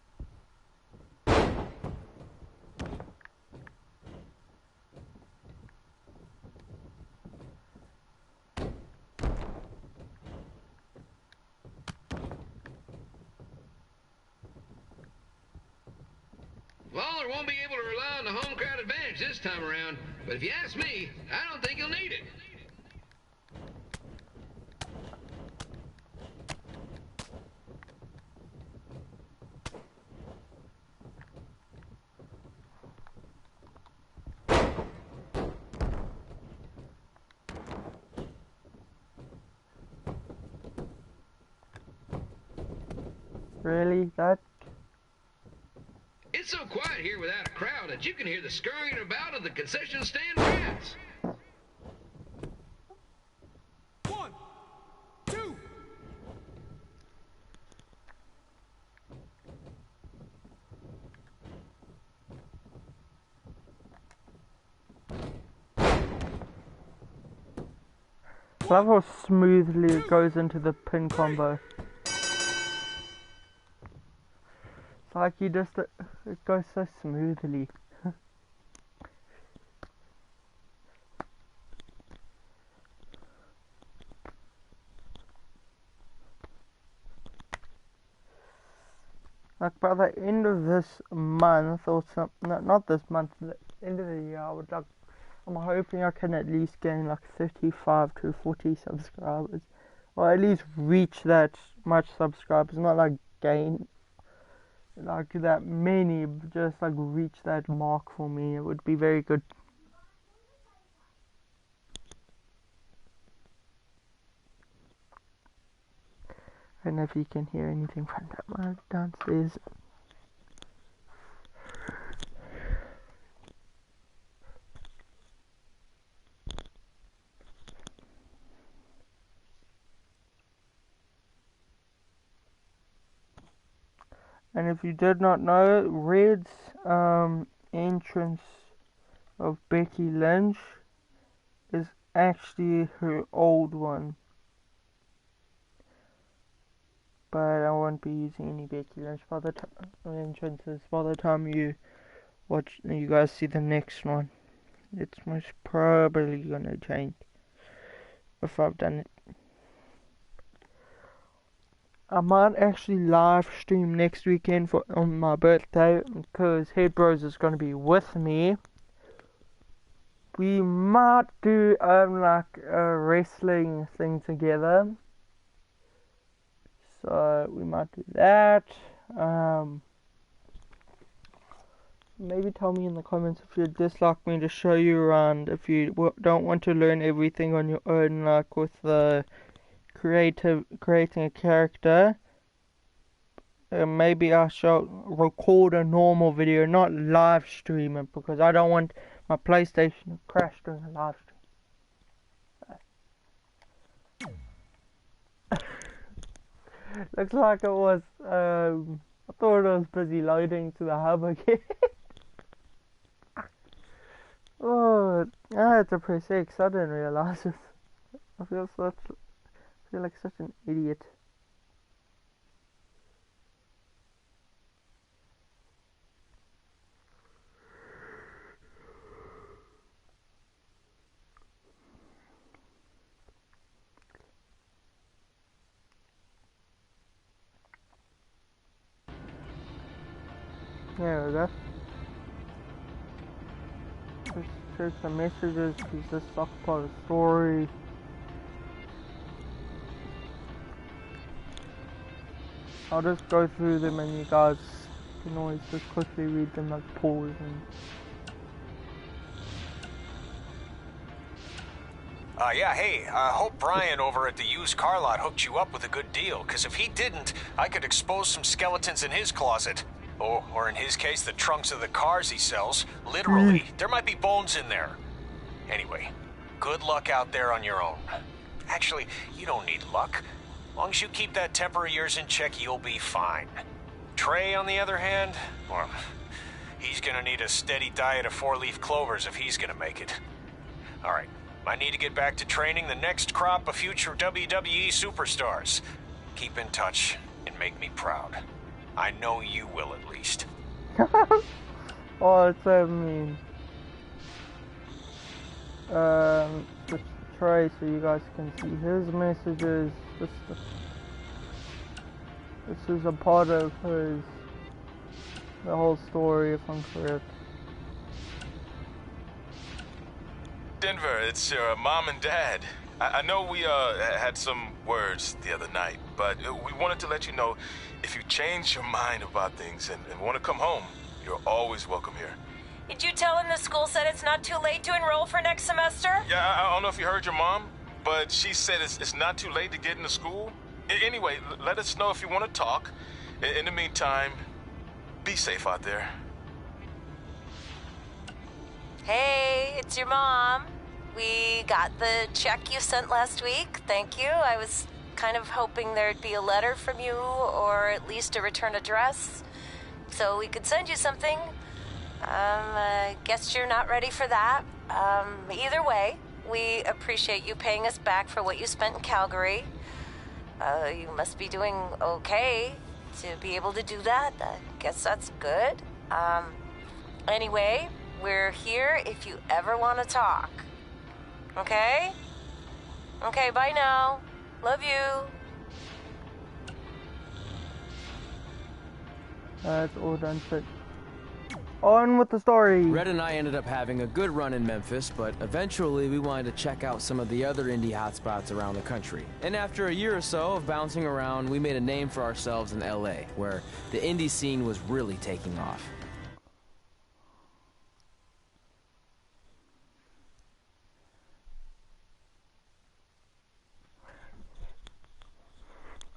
Lawler won't be able to rely on the home crowd advantage this time around, but if you ask me, I don't think he'll need it. Really? That? It's so quiet here without a crowd that you can hear the scurrying about of the concession stand rats. 1, 2. I love how smoothly it goes into the pin combo. It's like you just, it goes so smoothly. Like by the end of this month or something, no, not this month, the end of the year, I'm hoping I can at least gain like 35 to 40 subscribers. Or at least reach that much subscribers, not like gain like that many, but just like reach that mark for me. It would be very good. I don't know if you can hear anything from downstairs. And if you did not know, Red's entrance of Becky Lynch is actually her old one. But I won't be using any Becky Lynch entrances by the time you guys see the next one. It's most probably gonna change if I've done it. I might actually live stream next weekend on my birthday because Head Bros is gonna be with me. We might do like a wrestling thing together. So we might do that. Maybe tell me in the comments if you'd dislike me to show you around. If you don't want to learn everything on your own, like with the creating a character. Maybe I shall record a normal video, not live stream it, because I don't want my PlayStation to crash during a live stream. Looks like it was, I thought it was busy loading to the hub again. Oh, I had to press X, I didn't realise it. I feel like such an idiot. There we go. Let's check the messages because this sucks part of the story. I'll just go through them and you guys can always just quickly read them, like pause and... Yeah, hey, I hope Brian over at the used car lot hooked you up with a good deal, because if he didn't, I could expose some skeletons in his closet. Oh, or in his case, the trunks of the cars he sells. Literally, there might be bones in there. Anyway, good luck out there on your own. Actually, you don't need luck. As long as you keep that temper of yours in check, you'll be fine. Trey, on the other hand, well, he's gonna need a steady diet of 4-leaf clovers if he's gonna make it. Alright, I need to get back to training the next crop of future WWE superstars. Keep in touch and make me proud. I know you will, at least. Oh, it's so mean. Just Trey so you guys can see his messages. This is a part of the whole story, if I'm correct. Denver, it's your mom and dad. I know we had some words the other night, but we wanted to let you know if you change your mind about things and want to come home, you're always welcome here. Did you tell him the school said it's not too late to enroll for next semester? Yeah, I don't know if you heard your mom, but she said it's not too late to get into school. Anyway, let us know if you want to talk. In the meantime, be safe out there. Hey, it's your mom. We got the check you sent last week. Thank you. I was kind of hoping there'd be a letter from you, or at least a return address, so we could send you something. I guess you're not ready for that. Either way, we appreciate you paying us back for what you spent in Calgary. You must be doing okay to be able to do that. I guess that's good. Anyway, we're here if you ever want to talk. Okay? Okay, bye now. Love you. That's all done. So on with the story. Red and I ended up having a good run in Memphis, but eventually we wanted to check out some of the other indie hotspots around the country. And after a year or so of bouncing around, we made a name for ourselves in LA, where the indie scene was really taking off.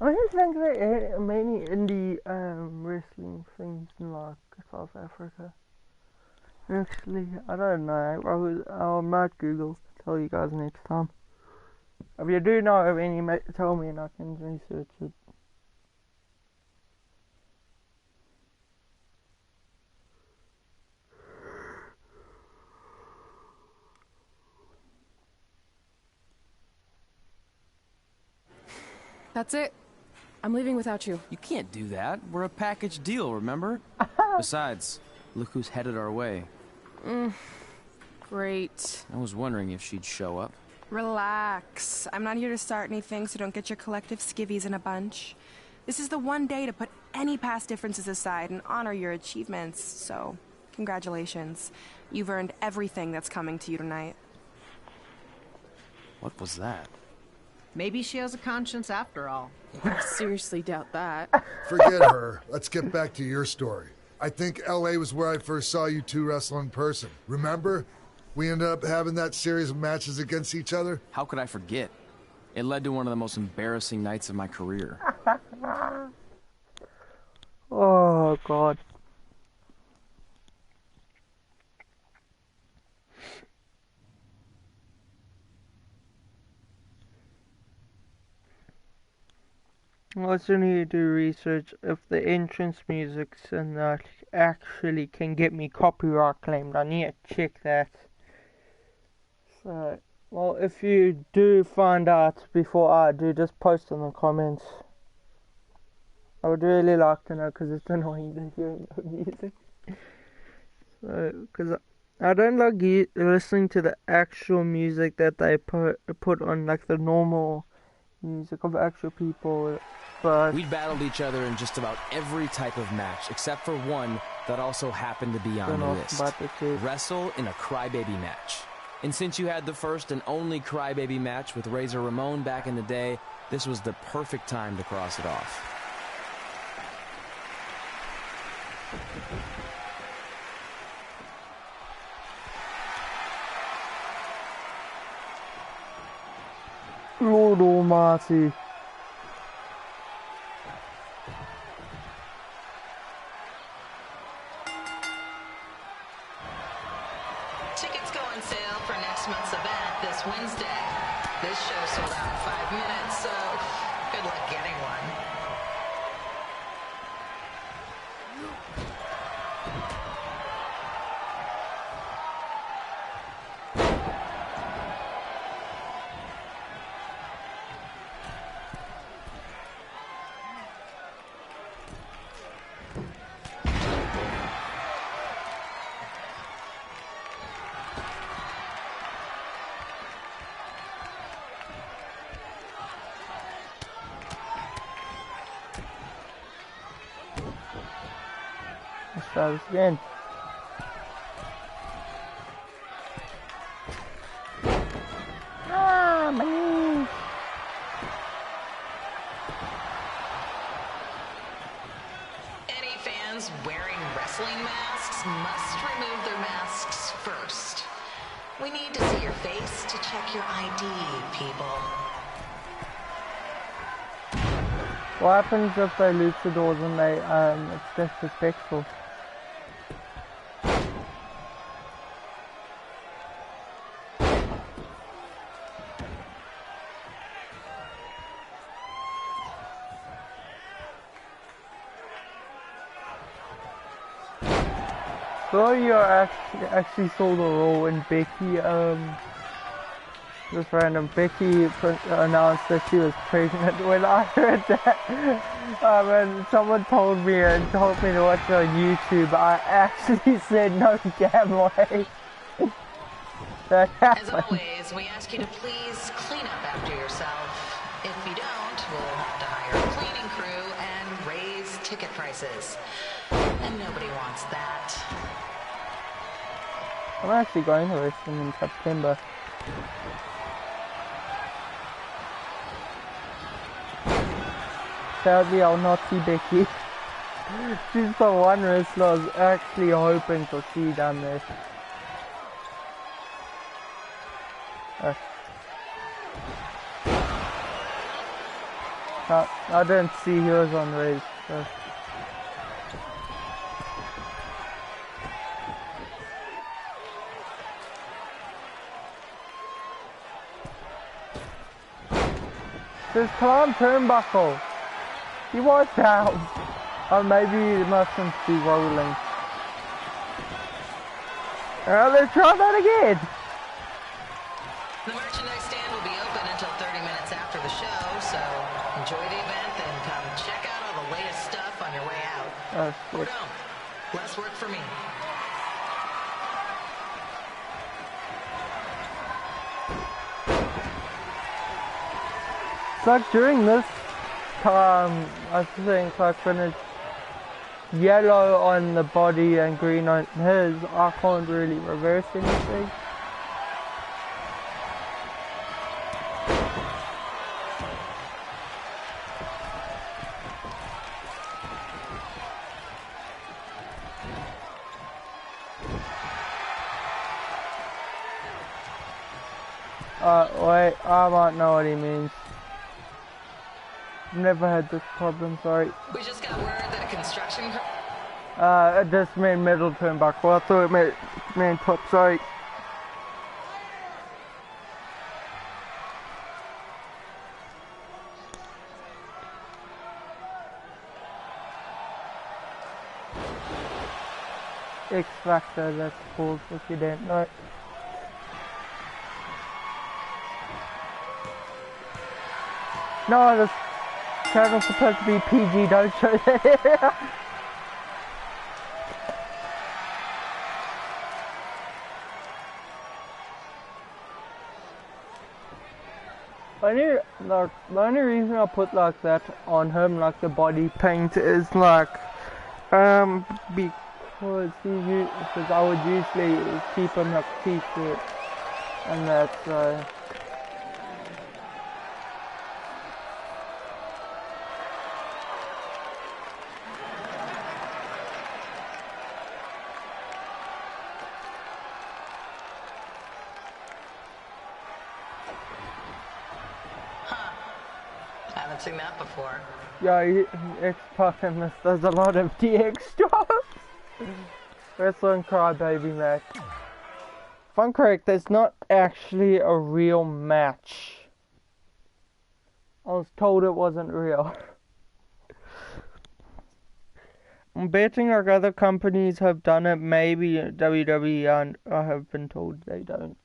I think there are many indie wrestling things in like South Africa. Actually, I don't know. I might Google. Tell you guys next time. If you do know of any, tell me and I can research it. That's it. I'm leaving without you. You can't do that. We're a package deal, remember? Besides, look who's headed our way. Great. I was wondering if she'd show up. Relax. I'm not here to start anything, so don't get your collective skivvies in a bunch. This is the one day to put any past differences aside and honor your achievements, so congratulations. You've earned everything that's coming to you tonight. What was that? Maybe she has a conscience after all. I seriously doubt that. Forget her. Let's get back to your story. I think LA was where I first saw you two wrestle in person. Remember? We ended up having that series of matches against each other. How could I forget? It led to one of the most embarrassing nights of my career. Oh, God. I also need to do research if the entrance musics and that actually can get me copyright claimed. I need to check that. So, well, if you do find out before I do, just post in the comments. I would really like to know because it's annoying to hear no music. So, because I don't like listening to the actual music that they put on, like the normal music of actual people. But we battled each other in just about every type of match, except for one that also happened to be on the list. Wrestle in a crybaby match. And since you had the first and only crybaby match with Razor Ramon back in the day, this was the perfect time to cross it off. Lord Almighty. Tickets go on sale for next month's event this Wednesday. This show sold out in 5 minutes, so good luck getting one. Let's try this again. Ah, my knees. Any fans wearing wrestling masks must remove their masks first. We need to see your face to check your ID, people. What happens if they luchadors and they it's disrespectful? So you actually saw the role when Becky just random Becky announced that she was pregnant. When I heard that, when someone told me and told me to watch it on YouTube, I actually said no damn way. That happened. As always, we ask you to please clean up after yourself. If you don't, we'll have to hire a cleaning crew and raise ticket prices. And nobody wants that. I'm actually going to wrestling in September. Sadly, I'll not see Becky. She's the one wrestler I was actually hoping to see down there. I didn't see he was on race. So. Just climb turnbuckle. He was down. Or maybe he mustn't be rolling. Alright, let's try that again. The merchandise stand will be open until 30 minutes after the show, so enjoy the event and come check out all the latest stuff on your way out. Or don't. Less work for me. It's like during this time, I think like when it's yellow on the body and green on his, I can't really reverse anything. Wait, I might know what he means. Never had this problem, sorry. We just got word that a construction it just meant middle turnbuckle. I thought it meant top, sorry. X Factor, that's called if you don't know. No, this channel's supposed to be PG, don't show that. The only reason I put like that on him, like the body paint, is like, because I would usually keep him like t-shirt, and that's Haven't seen that before. Yeah, X-Pac in this does a lot of DX stuff. Wrestling Crybaby match. If I'm correct, there's not actually a real match. I was told it wasn't real. I'm betting like other companies have done it, maybe WWE, and I have been told they don't.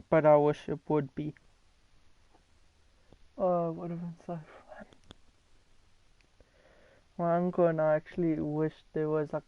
But I wish it would be. Oh, what have been so fun. My uncle and I actually wish there was like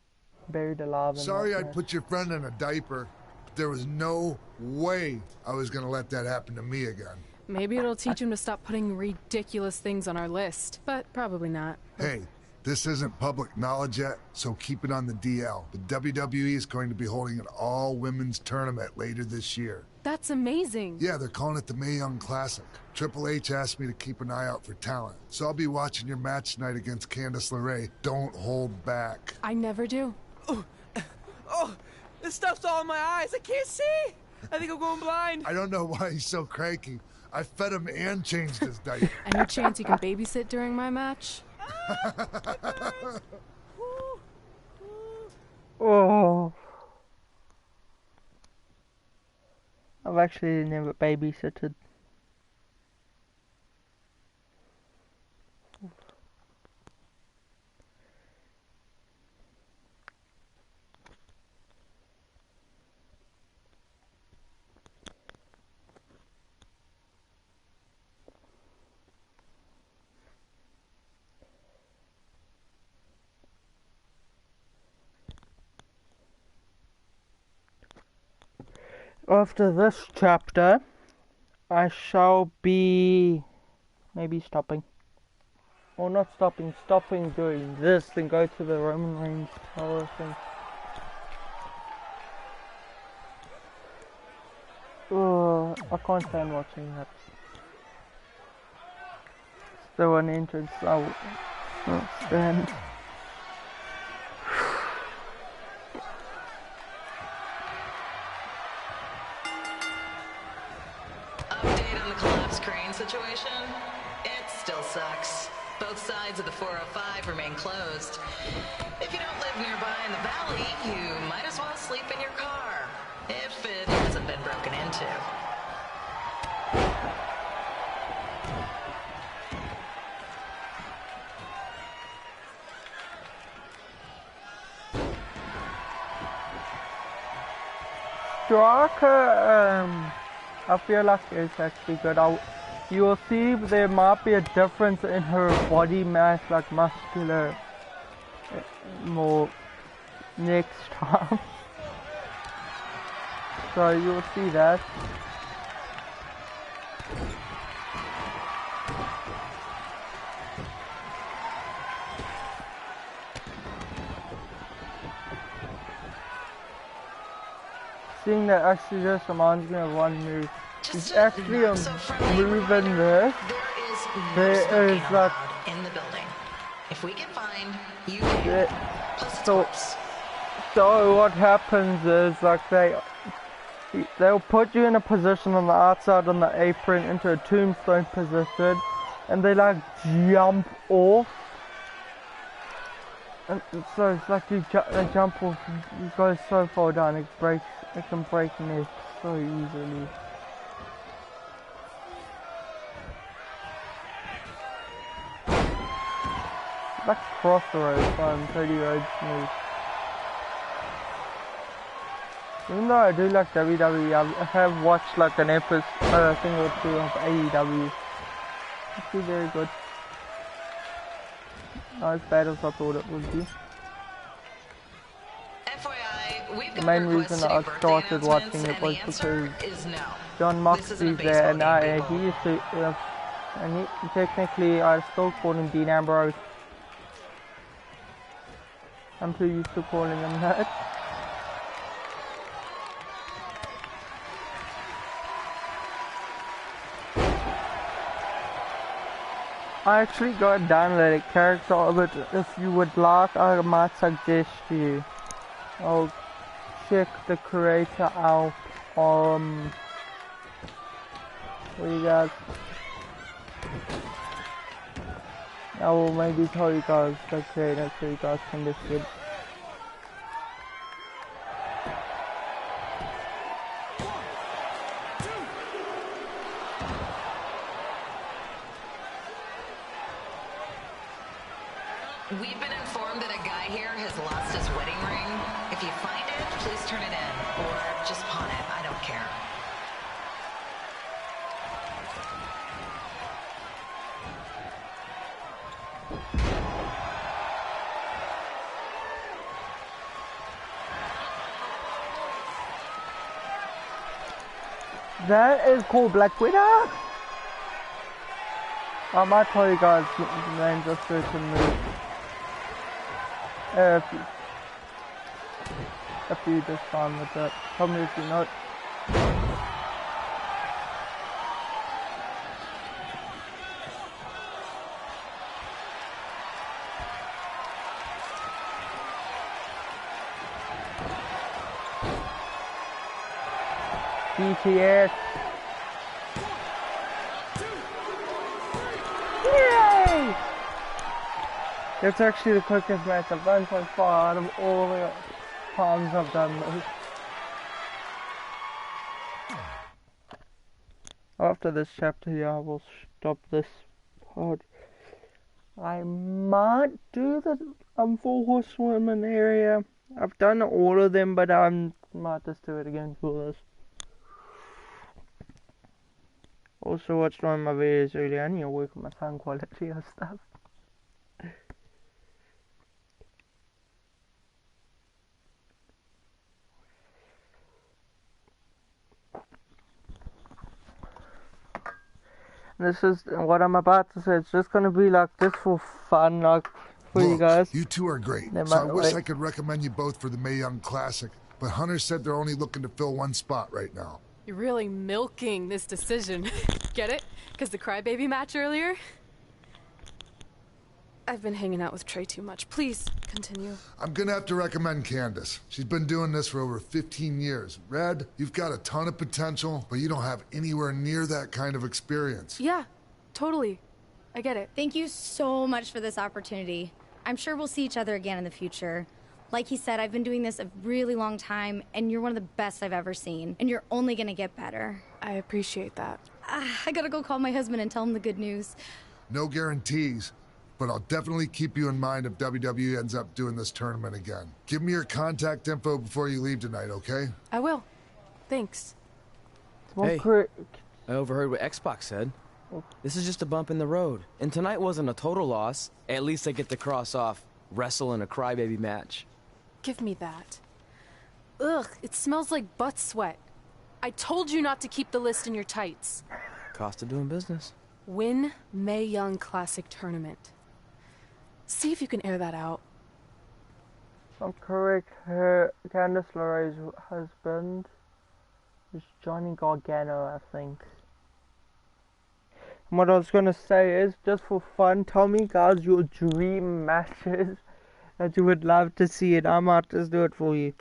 buried alive in Sorry that I match. put your friend in a diaper. There was no way I was gonna let that happen to me again. Maybe it'll teach him to stop putting ridiculous things on our list, but probably not. Hey, this isn't public knowledge yet, so keep it on the DL. The WWE is going to be holding an all-women's tournament later this year. That's amazing. Yeah, they're calling it the Mae Young Classic. Triple H asked me to keep an eye out for talent, so I'll be watching your match tonight against Candice LeRae. Don't hold back. I never do. Oh, this stuff's all in my eyes. I can't see. I think I'm going blind. I don't know why he's so cranky. I fed him and changed his diaper. Any chance you can babysit during my match? Oh. I've actually never babysitted. After this chapter, I shall be maybe stopping. Or not stopping, doing this, then go to the Roman Reigns tower thing. Oh, I can't stand watching that. It's the one entrance I won't stand. situation? It still sucks. Both sides of the 405 remain closed. If you don't live nearby in the valley, you might as well sleep in your car. If it hasn't been broken into. Striker, I feel like it's actually good. You will see there might be a difference in her body mass, like muscular, more next time. So you'll see that. Seeing that actually just reminds me of one move. It's actually a move in this. There is like in the building. If we get fined, you so what happens is like they'll put you in a position on the outside on the apron into a tombstone position, and they like jump off. And so it's like they jump off, you go so far down, it can break necks so easily. Like Crossroads from Cody Rhodes move. Even though I do like WWE, I have watched like an episode, thing or two of AEW. It's actually very good. Not as bad as I thought it would be. The main reason I started watching it was because John Moxley's there, and he used to, and technically I still call him Dean Ambrose. I'm too used to calling him that. I actually got downloaded character, but if you would like, I might suggest you. I'll check the creator out. What do you guys? I will maybe tell you guys the creator so you guys can just get. We've been informed that a guy here has lost his wedding ring. If you find it, please turn it in. Or just pawn it. I don't care. That is called Black Widow. I might tell you guys the names of certain moves. If you just fine with that. Tell me if you know it. BTS. Yay! That's actually the quickest match I've done so far out of all the times I've done this. After this chapter here, I will stop this part. I might do the Four Horsewomen area. I've done all of them, but I might just do it again for this. Also watched one of my videos earlier. I need to work on my sound quality and stuff. This is what I'm about to say. It's just gonna be like just for fun, like for you guys. You two are great. So I wish I could recommend you both for the Mae Young Classic, but Hunter said they're only looking to fill one spot right now. You're really milking this decision. Get it? Because the crybaby match earlier? I've been hanging out with Trey too much. Please, continue. I'm gonna have to recommend Candace. She's been doing this for over 15 years. Red, you've got a ton of potential, but you don't have anywhere near that kind of experience. Yeah, totally. I get it. Thank you so much for this opportunity. I'm sure we'll see each other again in the future. Like he said, I've been doing this a really long time, and you're one of the best I've ever seen. And you're only gonna get better. I appreciate that. I gotta go call my husband and tell him the good news. No guarantees, but I'll definitely keep you in mind if WWE ends up doing this tournament again. Give me your contact info before you leave tonight, okay? I will. Thanks. Hey, I overheard what Xbox said. This is just a bump in the road. And tonight wasn't a total loss. At least I get to cross off wrestle in a crybaby match. Give me that. Ugh, it smells like butt sweat. I told you not to keep the list in your tights. Cost of doing business. Win Mae Young Classic Tournament. See if you can air that out. I'm correct. Candice LeRae's husband is Johnny Gargano, I think. And what I was gonna say is, just for fun, tell me guys your dream matches that you would love to see, and I might just do it for you.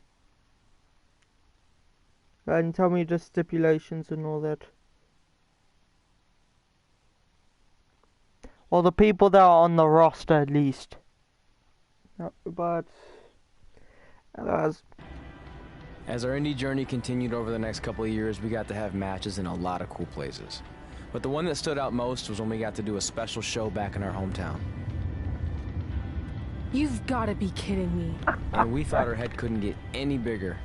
And tell me the stipulations and all that. Well, the people that are on the roster at least. No, but guys, as our indie journey continued over the next couple of years, we got to have matches in a lot of cool places. But the one that stood out most was when we got to do a special show back in our hometown. You've got to be kidding me. And we thought our head couldn't get any bigger.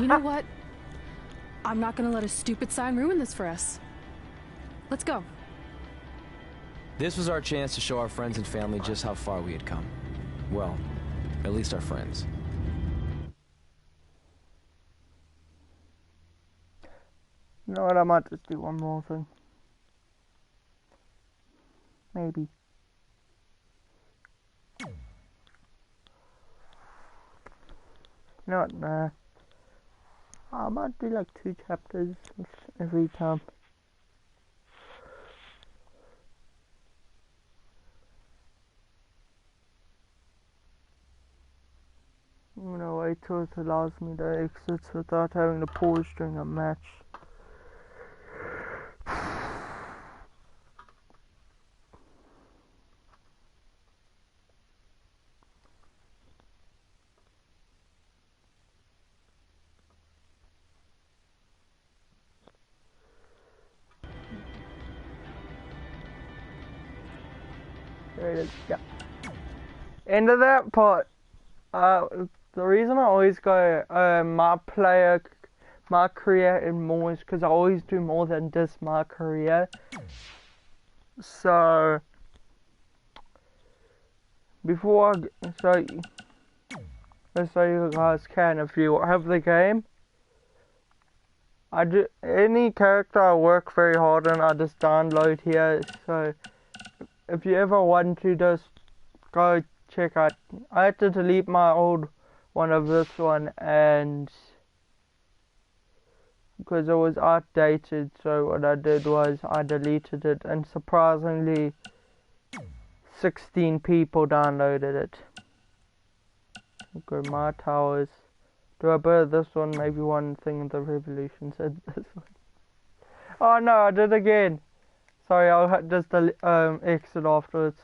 You know what? I'm not going to let a stupid sign ruin this for us. Let's go. This was our chance to show our friends and family just how far we had come. Well, at least our friends. You know what, I might just do one more thing. Maybe. You know what, nah. I might do like 2 chapters every time. I'm gonna wait till it allows me to exit without having to pause during a match. There it is, yeah. End of that part. The reason I always go my career and more is because I always do more than just my career. So before let's say you guys can, if you have the game, I do any character I work very hard on, I just download here. So if you ever want to just go check out, I had to delete my old one of this one, and because it was outdated, so what I did was I deleted it, and surprisingly 16 people downloaded it. Okay, my towers. Do I better this one? Maybe one thing in the Revolution said this one. Oh no, I did again. Sorry, I'll just exit afterwards.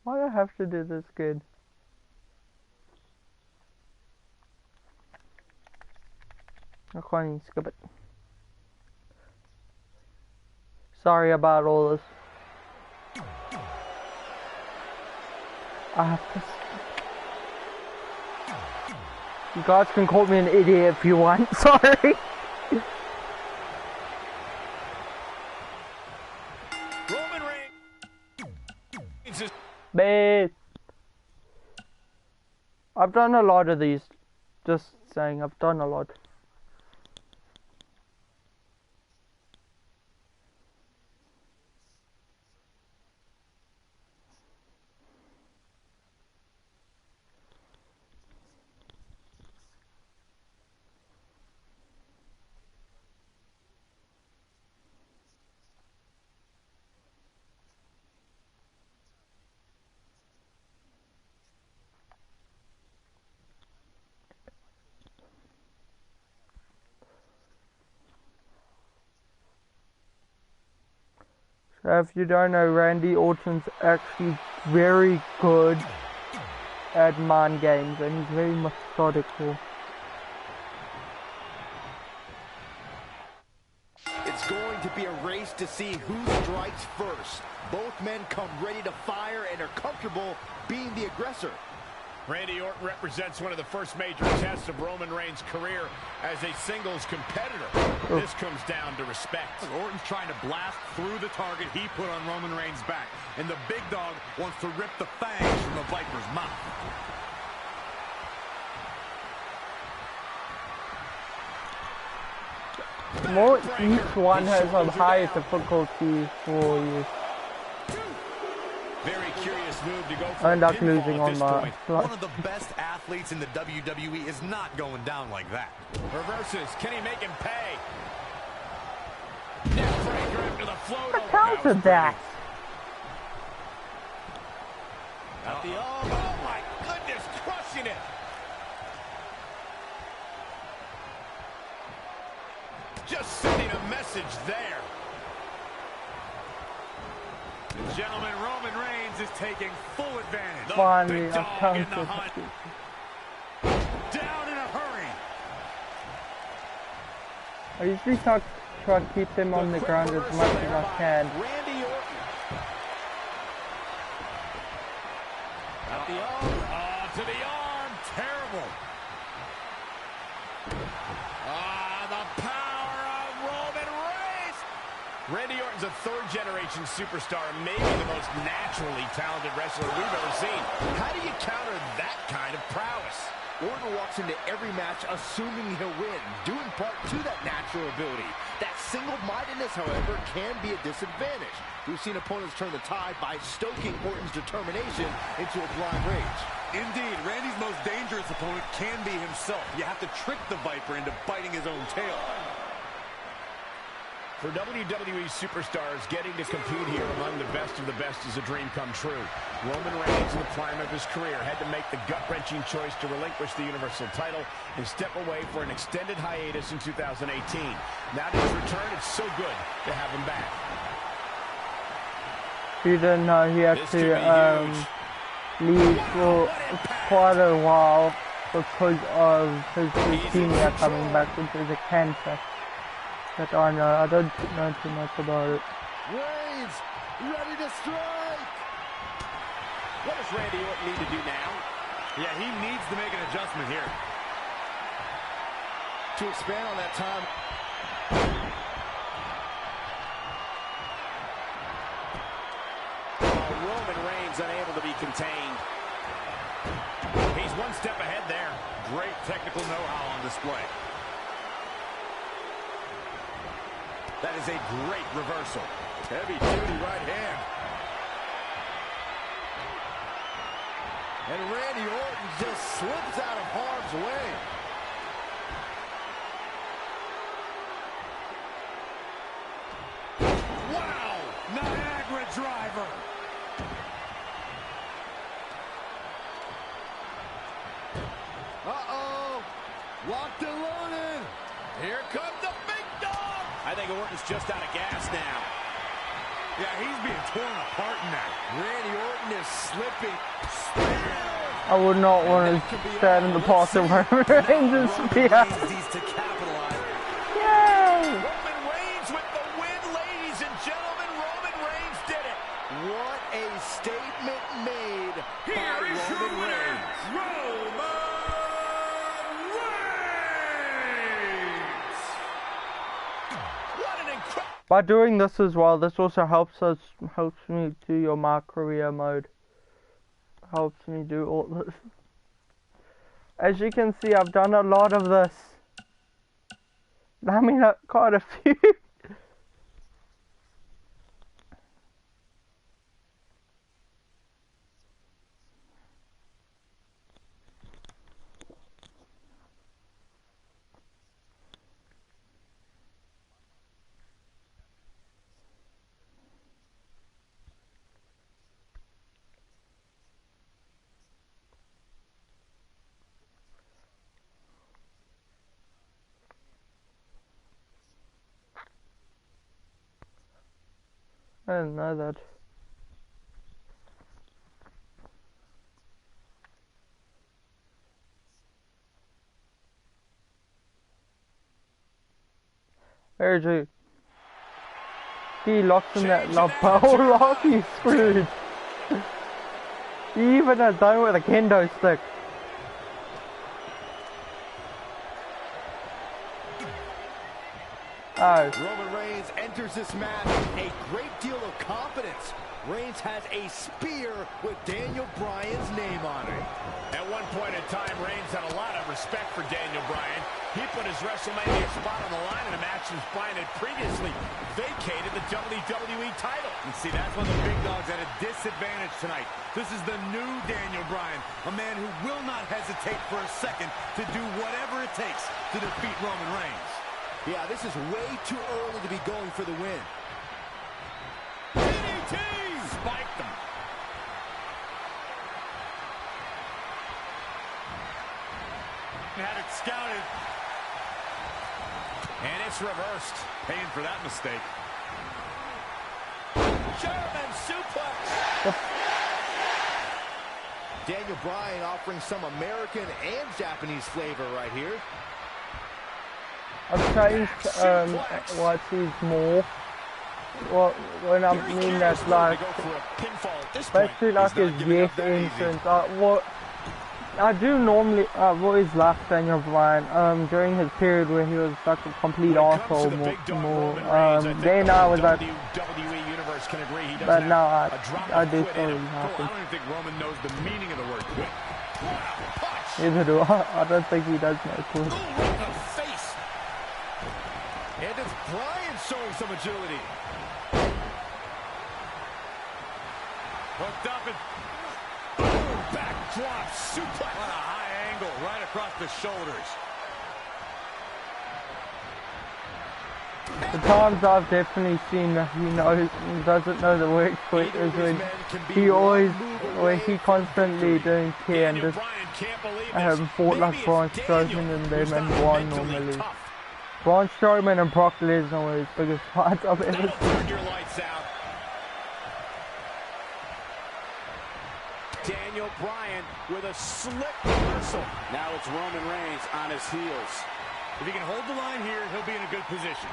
Why do I have to do this again? I can't even skip it. Sorry about all this. I have to... You guys can call me an idiot if you want, sorry. Roman Reigns is... Babe. I've done a lot of these. Just saying, I've done a lot. If you don't know, Randy Orton's actually very good at mind games, and he's very methodical. It's going to be a race to see who strikes first. Both men come ready to fire and are comfortable being the aggressor. Randy Orton represents one of the first major tests of Roman Reigns' career as a singles competitor. This comes down to respect. Orton's trying to blast through the target he put on Roman Reigns' back, and the big dog wants to rip the fangs from the Viper's mouth. More, each one has a higher difficulty for you. Very curious move to go I for end up losing on my... One of the best athletes in the WWE is not going down like that. Reverses. Can he make him pay? Neckbreaker after the float. I countered that. At the oh my goodness, crushing it. Just sending a message there. Gentlemen, Roman Reigns is taking full advantage. Finally, I countered. Down in a hurry. I usually try to keep them on the ground as much as I can. Randy Orton. At the arm. To the arm. Terrible. The power of Roman Reigns. Randy Orton's a third-generation superstar and maybe the most naturally talented wrestler we've ever seen. How do you counter that kind of prowess? Orton walks into every match assuming he'll win, due in part to that natural ability. That single-mindedness, however, can be a disadvantage. We've seen opponents turn the tide by stoking Orton's determination into a blind rage. Indeed, Randy's most dangerous opponent can be himself. You have to trick the Viper into biting his own tail. For WWE superstars, getting to compete here among the best of the best is a dream come true. Roman Reigns, in the prime of his career, had to make the gut-wrenching choice to relinquish the Universal title and step away for an extended hiatus in 2018. Now to his return, it's so good to have him back. He didn't know he had to leave for quite a while because of his leukemia coming back, which is a cancer. That I know, I don't know too much about it. Reigns, ready to strike! What does Randy Orton need to do now? Yeah, he needs to make an adjustment here. To expand on that time. Roman Reigns unable to be contained. He's one step ahead there. Great technical know-how on display. That is a great reversal. Heavy-duty right hand. And Randy Orton just slips out of harm's way. Wow! Niagara driver! Uh-oh! Locked and loaded! Here comes the big dog! I think Orton's just out of gas now. Yeah, he's being torn apart now. Randy Orton is slipping. I would not want to stand in the path of Roman Reigns' spear. Needs to capitalize. Yay! Roman Reigns with the win, ladies and gentlemen. Roman Reigns did it. What a statement made by Roman Reigns. By doing this as well, this also helps me do your My Career mode. Helps me do all this. As you can see, I've done a lot of this. I mean, quite a few. I didn't know that. AJ. He locks in that lapel lock, he's screwed. He even has done with a kendo stick. Oh. Roman Reigns enters this match with a great deal of confidence. Reigns has a spear with Daniel Bryan's name on it. At one point in time, Reigns had a lot of respect for Daniel Bryan. He put his WrestleMania spot on the line in a match since Bryan had previously vacated the WWE title. And see, that's when the big dog's at a disadvantage tonight. This is the new Daniel Bryan, a man who will not hesitate for a second to do whatever it takes to defeat Roman Reigns. Yeah, this is way too early to be going for the win. DDT! Spiked him. Had it scouted. And it's reversed. Paying for that mistake. German suplex. Daniel Bryan offering some American and Japanese flavor right here. I've changed what is more. Well, when I mean that's like basically like his yes entrance. What I do normally, I've always laughed Daniel Bryan during his period where he was like a complete arsehole more. Then I was like, but now I do still laugh him. I don't even think Roman knows the meaning of the word quit. Neither do I. I don't think he does know quit. And it's Bryan showing some agility. Hooked up and boom, backdrop suplex on a high angle right across the shoulders. The times I've definitely seen that he doesn't know the word quit is when he constantly doing care and just fought like Braun Strowman and them and won normally. Braun Strowman and Brock Lesnar were his biggest fights I've ever seen. Daniel Bryan with a slick reversal. Now it's Roman Reigns on his heels. If he can hold the line here, he'll be in a good position.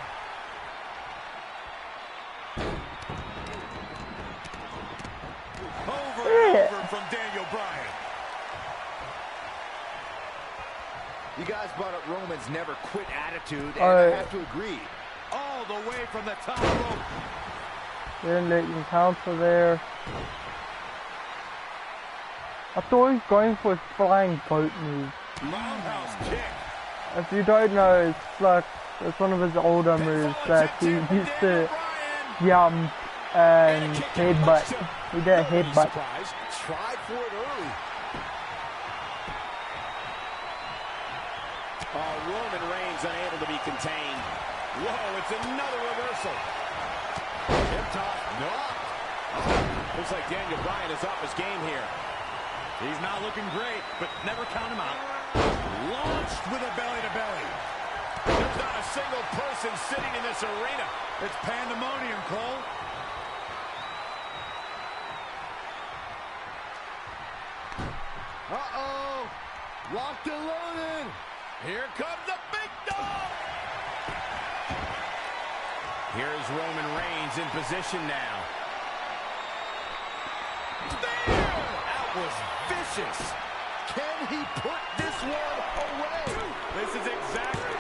Over and over from Daniel Bryan. You guys brought up Roman's never quit attitude, and I have to agree. All the way from the top rope. Didn't let you counter there. I thought he was going for a flying boat move. Roundhouse kick. If you don't know, it's one of his older moves that he used to jump and headbutt. He did a headbutt. Tried for it early. Oh, Roman Reigns unable to be contained. Whoa, it's another reversal. Hip toss, no. Looks like Daniel Bryan is up his game here. He's not looking great, but never count him out. Launched with a belly-to-belly. There's not a single person sitting in this arena. It's pandemonium, Cole. Uh-oh. Locked and loaded. Here comes the big dog. Here's Roman Reigns in position now. That was vicious. Can he put this one away? This is exactly.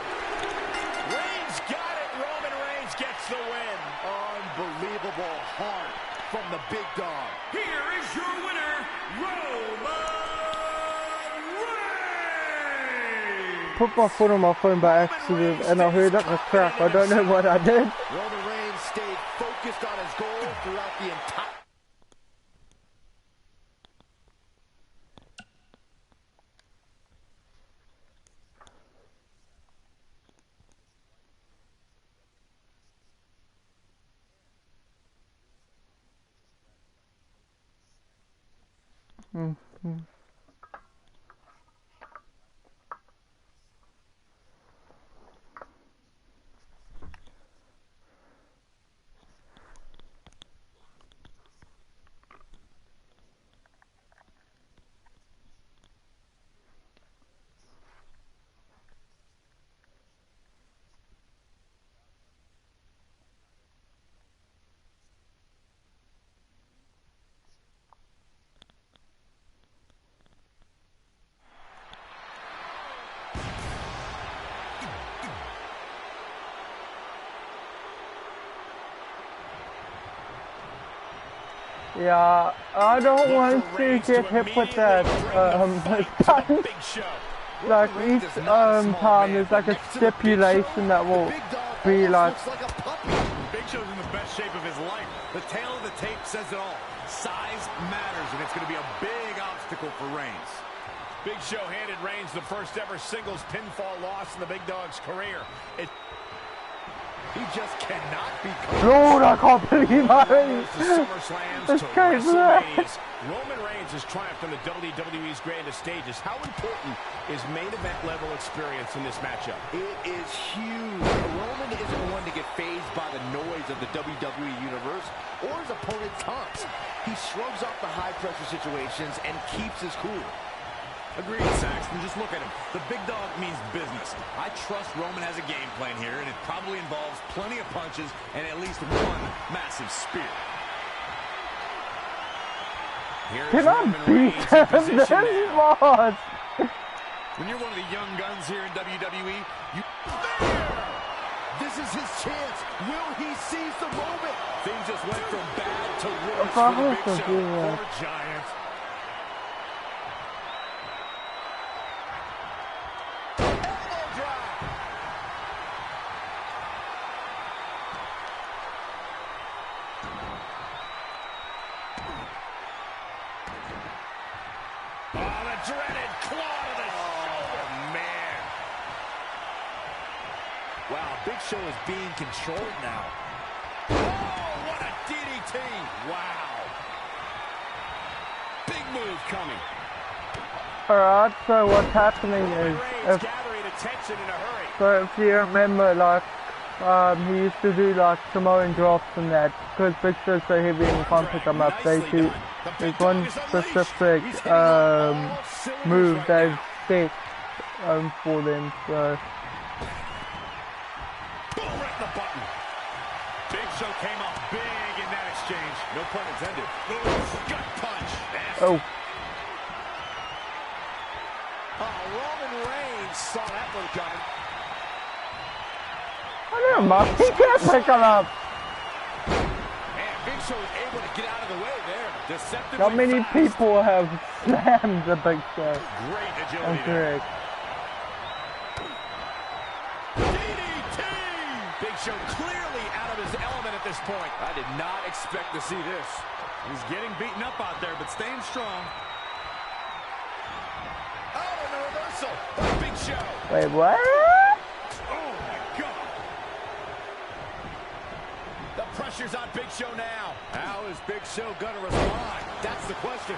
Reigns got it. Roman Reigns gets the win. Unbelievable heart from the big dog. Here is your winner, Roman Reigns. Put my foot on my phone by accident and I heard that a crack. I don't know what I did. Roman Reigns stayed focused on his goal throughout the entire. Yeah, I don't want to get hit with that, gun. Like each time there's like a stipulation that will be like... Big Show's in the best shape of his life. The tail of the tape says it all. Size matters, and it's going to be a big obstacle for Reigns. Big Show handed Reigns the first ever singles pinfall loss in the Big Dog's career. He just cannot be caught. Lord, I can't believe This crazy. Roman Reigns has triumphed on the WWE's grandest stages. How important is main event level experience in this matchup? It is huge. Roman isn't one to get fazed by the noise of the WWE Universe or his opponent's taunts. He shrugs off the high-pressure situations and keeps his cool. Agreed, Saxton. Just look at him. The big dog means business. I trust Roman has a game plan here, and it probably involves plenty of punches and at least one massive spear. Can I beat him this much? When you're one of the young guns here in WWE, you... This is his chance. Will he seize the moment? Things just went from bad to worse for the Big Show. Poor Giant. Dreaded claw to the shoulder. Man. Wow, Big Show is being controlled now. Oh, what a DDT. Wow. Big move coming. Alright, so what's happening is, so if you remember, like, he used to do like Samoan drops and that, because Big Show's so heavy and can't pick them up. There's one specific move they've set for them, so... Boom, right in the button. Big Show came up big in that exchange. No pun intended. Gut punch. Oh. Roman Reigns saw that one coming. I don't know, he can't pick him up. And Big Show is able to get out of the way there. Deceptively Not many fast. people have slammed the Big Show. Great agility there. DDT! Big Show clearly out of his element at this point. I did not expect to see this. He's getting beaten up out there, but staying strong. Oh, and the reversal by Big Show. Wait, what? Oh, my God. The pressure's on Big Show now. How is Big Show going to respond? That's the question.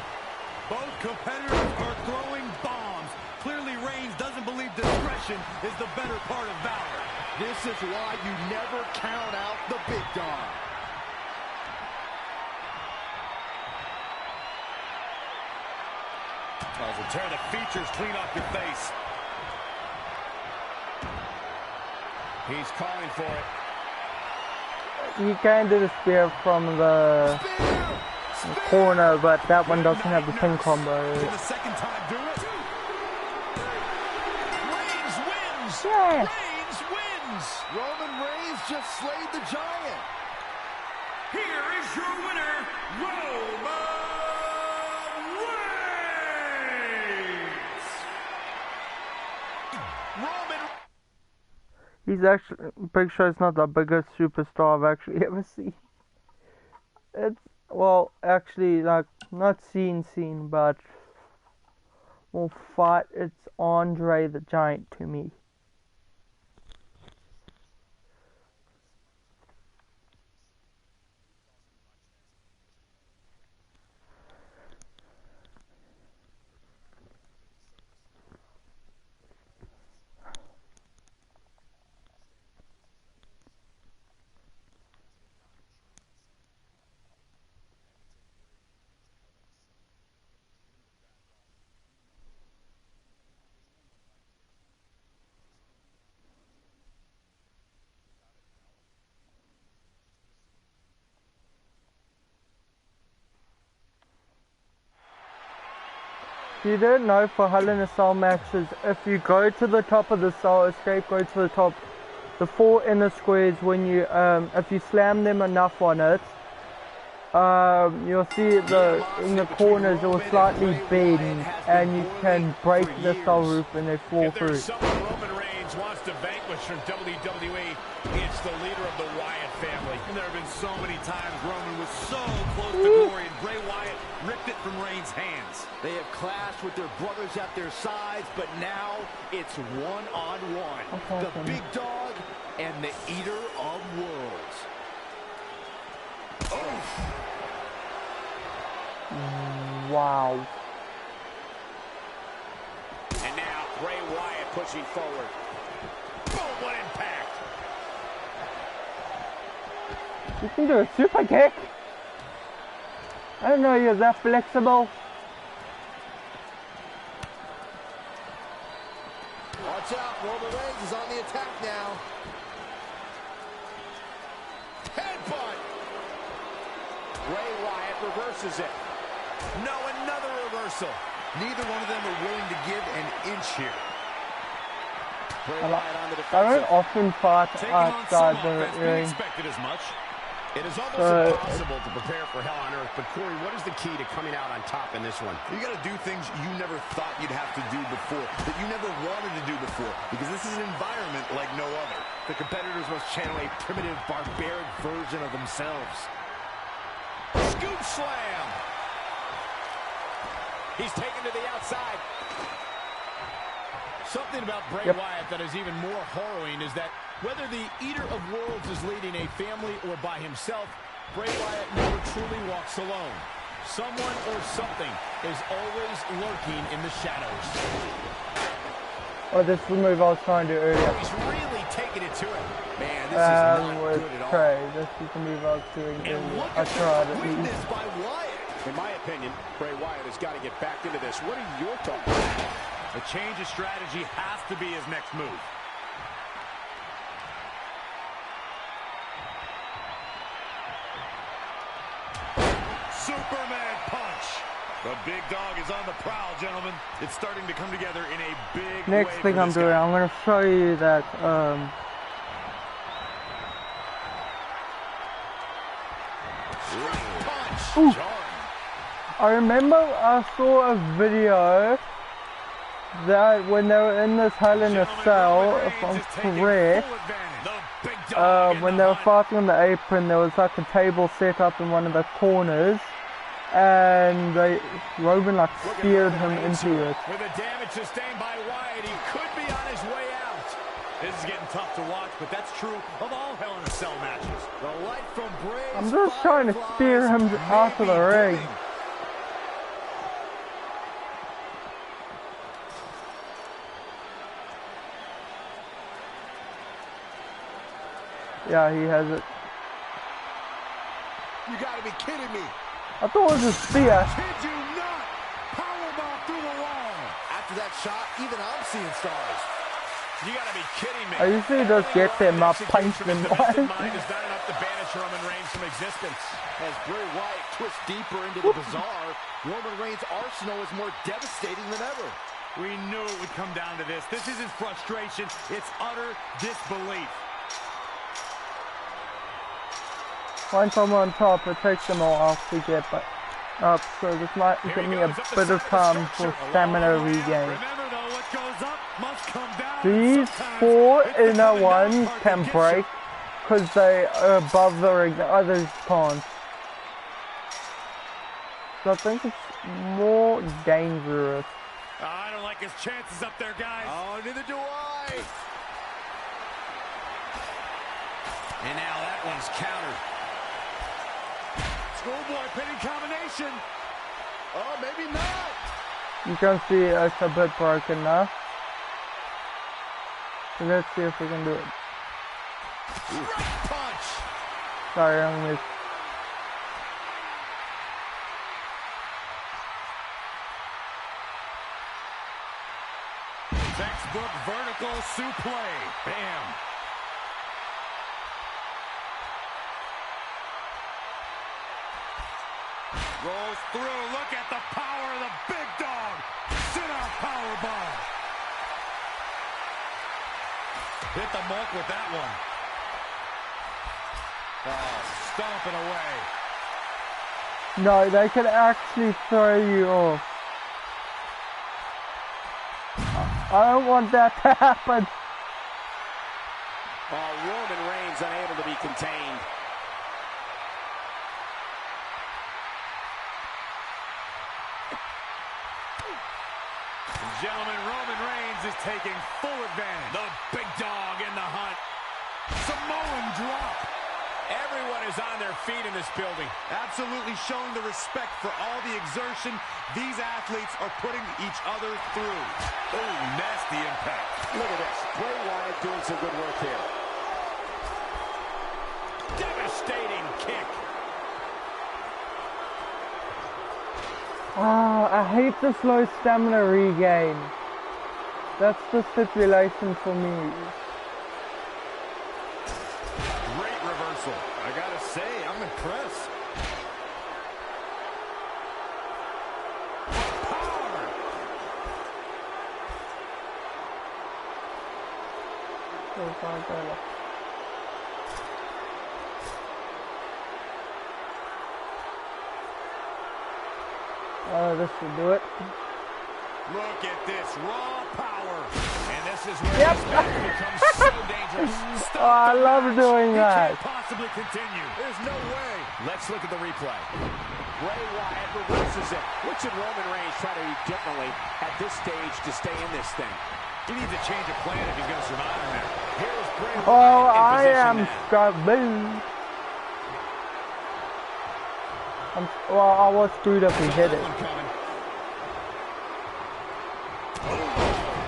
Both competitors are throwing bombs. Clearly, Reigns doesn't believe discretion is the better part of valor. This is why you never count out the big dog. To tear the features clean off your face. He's calling for it. You can do the spear from the corner, but that one doesn't have the pin combo. Can the second time do it? Reigns wins! Yeah. Reigns wins! Roman Reigns just slayed the giant. Here is your winner, Roman Reigns! Roman. He's actually, Big Show's not the biggest superstar I've actually ever seen. It's, well, actually, like, not seen, but more fight, it's Andre the Giant to me. You don't know for Hell in a Cell matches, if you go to the top of the cell, escape, go to the top, the 4 inner squares, when you, if you slam them enough on it, you'll see in the corners it will slightly bend, and you can break the cell roof and they fall through. Roman Reigns wants to vanquish from WWE, it's the leader of the Wyatt family. And there have been so many times Roman was so close to glory, and Bray Wyatt ripped it from Reigns' hands. They have clashed with their brothers at their sides, but now it's one-on-one. The big dog and the eater of worlds. Wow. And now Bray Wyatt pushing forward. Boom, what impact. You can do a super kick? I didn't know you're that flexible. Watch out, Roman Reigns is on the attack now. Headbutt! Bray Wyatt reverses it. No, another reversal. Neither one of them are willing to give an inch here. Bray Wyatt on the defensive. I don't often fight outside the ring. Expected as much. It is almost impossible to prepare for hell on earth, but Corey, what is the key to coming out on top in this one? You got to do things you never thought you'd have to do before, that you never wanted to do before, because this is an environment like no other. The competitors must channel a primitive, barbaric version of themselves. Scoop slam! He's taken to the outside. Something about Bray Wyatt that is even more harrowing is that whether the Eater of Worlds is leading a family or by himself, Bray Wyatt never truly walks alone. Someone or something is always lurking in the shadows. Oh, this is the move I was trying to do earlier. He's really taking it to him. Man, this is not good at all. Trey, this is the move I was doing earlier. I tried it. Weakness by Wyatt. In my opinion, Bray Wyatt has got to get back into this. What are your thoughts? A change of strategy has to be his next move. Superman punch. The big dog is on the prowl, gentlemen. It's starting to come together in a big way. Next thing I'm doing, I'm going to show you that punch. I remember I saw a video that when they were in this Hell in a Cell, if I'm correct, when they were fighting on the apron, there was like a table set up in one of the corners, and Roman like speared him into it. With the damage sustained by Wyatt, he could be on his way out. This is getting tough to watch, but that's true of all Hell in a Cell matches. The light from Bray. I'm just trying to spear him out of the ring. Yeah, he has it. You gotta be kidding me. I thought it was a spear. Kid you not! Powerbomb through the wall. After that shot, even I'm seeing stars. You gotta be kidding me. I usually just get them up punched in one. Mind is not enough to banish Roman Reigns from existence. As Bray Wyatt twists deeper into the bazaar, Roman Reigns' arsenal is more devastating than ever. We knew it would come down to this. This isn't frustration, it's utter disbelief. Once I'm on top, it takes them all off to get up, so this might give me a bit of time for stamina regain. These 4 inner ones can break because they are above the ring, the others can't. So I think it's more dangerous. I don't like his chances up there, guys. Oh, neither do I. And now that one's countered. Schoolboy pinning combination. Oh, maybe not. You can see it's a bit broken now. So let's see if we can do it. Right punch. Sorry, I missed. Textbook vertical suplex. Bam. Rolls through. Look at the power of the big dog. Sit-out powerbomb. Hit the mark with that one. Oh, stomping away. No, they can actually throw you off. I don't want that to happen. Roman Reigns unable to be contained. Gentlemen, Roman Reigns is taking full advantage. The big dog in the hunt. Samoan drop. Everyone is on their feet in this building. Absolutely showing the respect for all the exertion these athletes are putting each other through. Oh, nasty impact. Look at this. Bray Wyatt doing some good work here. Devastating kick. I hate the slow stamina regain. That's the stipulation for me. Great reversal. I gotta say, I'm impressed. Power. This will do it. Look at this raw power. And this is where this match becomes so dangerous. I love doing that. He can't possibly continue. There's no way. Let's look at the replay. Bray Wyatt reverses it. What should Roman Reigns try to do differently at this stage to stay in this thing? He needs a change of plan if he's going to survive in there. Here's Bray Wyatt Oh, in I position am now. screwed. Well, I was screwed up. He hit it.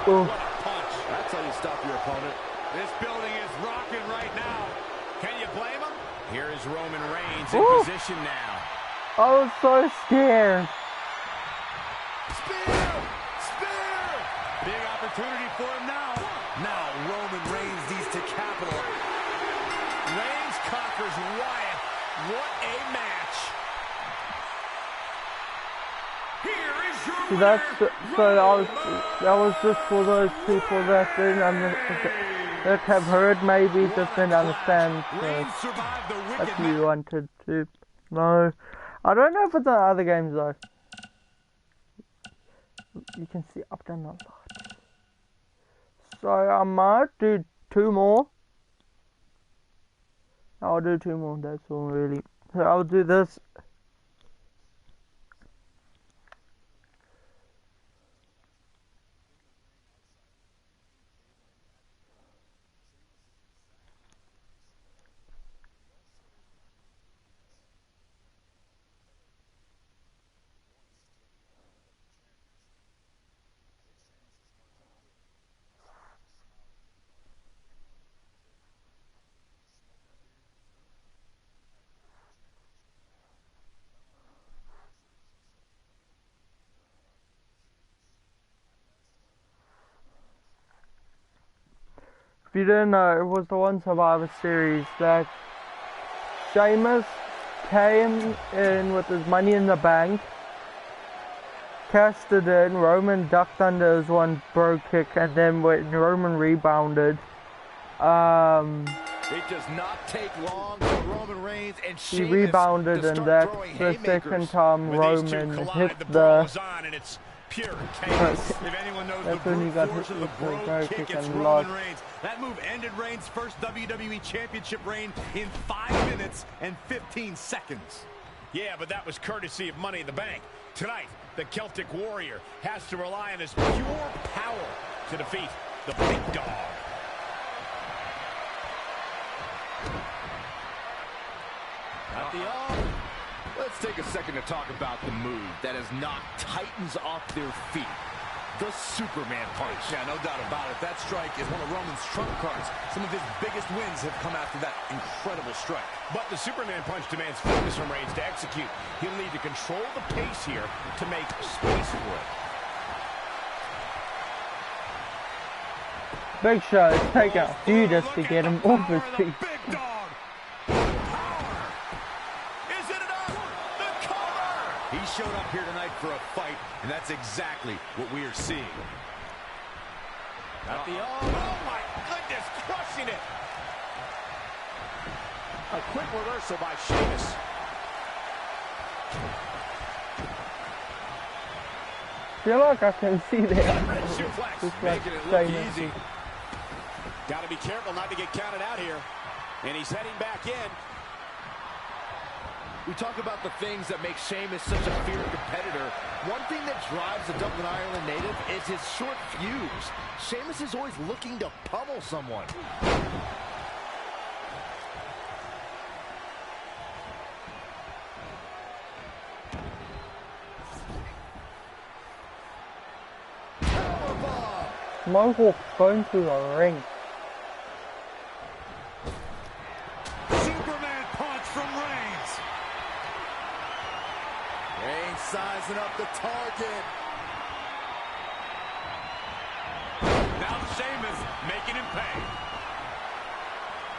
What a punch. That's how you stop your opponent. This building is rocking right now. Can you blame him? Here is Roman Reigns in Ooh. position now. I was so scared. Spear! Spear! Big opportunity for him now. Now Roman Reigns needs to capitalize. Reigns conquers Wyatt. What a match. Here is your See, that's that was just for those people that didn't that have heard, maybe just didn't understand. So if you wanted to know, I don't know if it's in other games though. You can see I've done a lot, so I might do 2 more. I'll do 2 more. That's all really. So I'll do this. If you didn't know, it was the one Survivor Series that Sheamus came in with his money in the bank, cashed it in, Roman ducked under his one bro kick, and then when Roman rebounded, It does not take long for Roman Reigns and he Sheamus rebounded, to and start that's throwing the haymakers. second time When these two Roman collide, hit the brawl the... is on, and it's pure chaos. If anyone knows That's the when he brute got force hit of the with the bro bro kick, kick it's and Roman lost. Reigns. That move ended Reigns' first WWE Championship reign in 5 minutes and 15 seconds. Yeah, but that was courtesy of Money in the Bank. Tonight, the Celtic Warrior has to rely on his pure power to defeat the big dog. At the arm. Let's take a second to talk about the move that has knocked Titans off their feet. The Superman punch. Yeah, no doubt about it. That strike is one of Roman's trump cards. Some of his biggest wins have come after that incredible strike. But the Superman punch demands focus from Reigns to execute. He'll need to control the pace here to make space for it. Big Show take out Judas to get him off his feet. Big dog. Power. Is it enough? The cover. He showed up here tonight for a fight, and that's exactly what we are seeing. At the arm. Oh my goodness, crushing it. A quick reversal by Sheamus. Feel like I can see that. Just making it look easy. Got to be careful not to get counted out here. And he's heading back in. We talk about the things that make Sheamus such a fierce competitor. One thing that drives the Dublin, Ireland native is his short fuse. Sheamus is always looking to pummel someone. Michael going through the ring. Superman punch from Reigns. Reigns sizing up the target. Now Sheamus making him pay.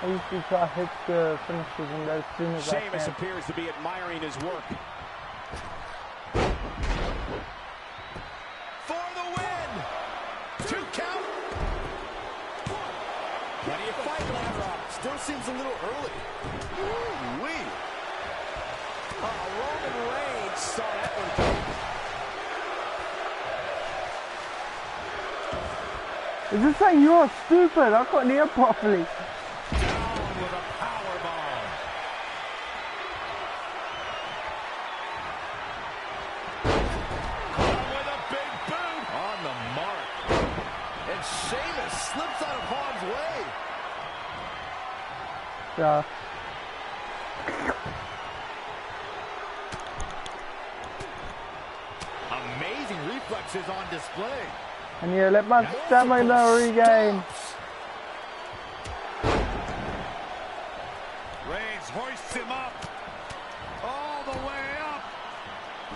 I usually try to hit the finishes and as soon as I Sheamus can. appears to be admiring his work. For the win! 2 count. Plenty of fight left. Still seems a little early. Ooh-wee. Roman Reigns saw that one coming. Is this saying you're stupid? I couldn't hear properly. Down with a powerbomb. With a big boot. On the mark. And Sheamus slips out of harm's way. Yeah. Amazing reflexes on display. And yeah, let my stamina regain. Reigns hoists him up. All the way up.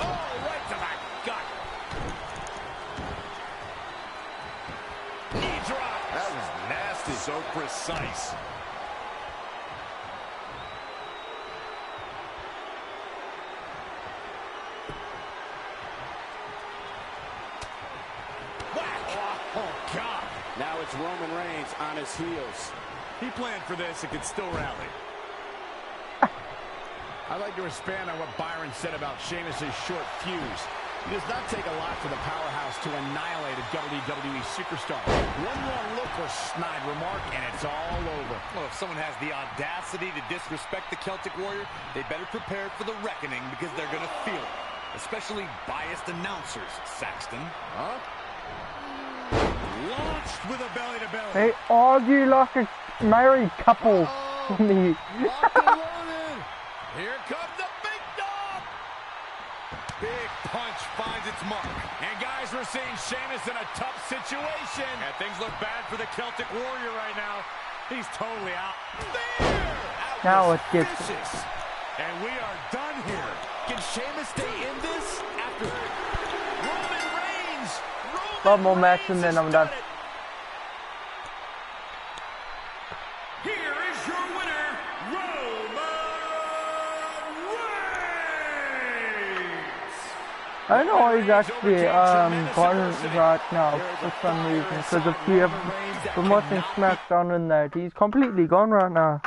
Oh, right to the gut. Knee drop. That was nasty. So precise. Oh, God. Now it's Roman Reigns on his heels. He planned for this and could still rally. I'd like to expand on what Byron said about Sheamus' short fuse. It does not take a lot for the powerhouse to annihilate a WWE superstar. One wrong look or snide remark, and it's all over. Well, if someone has the audacity to disrespect the Celtic Warrior, they better prepare for the reckoning because they're going to feel it. Especially biased announcers, Saxton. Huh? Launched with a belly-to-belly. They argue like a married couple for me. Here comes the big dog. Big punch finds its mark. And guys, we're seeing Sheamus in a tough situation. And things look bad for the Celtic Warrior right now. He's totally out. There! Now it gets vicious. And we are done here. Can Sheamus stay in this after Roman Reigns? one more match and then I'm done. Here is your winner, Roman Reigns. I don't know why he's actually gone right now for some reason. Because if you have been watching SmackDown in that, he's completely gone right now.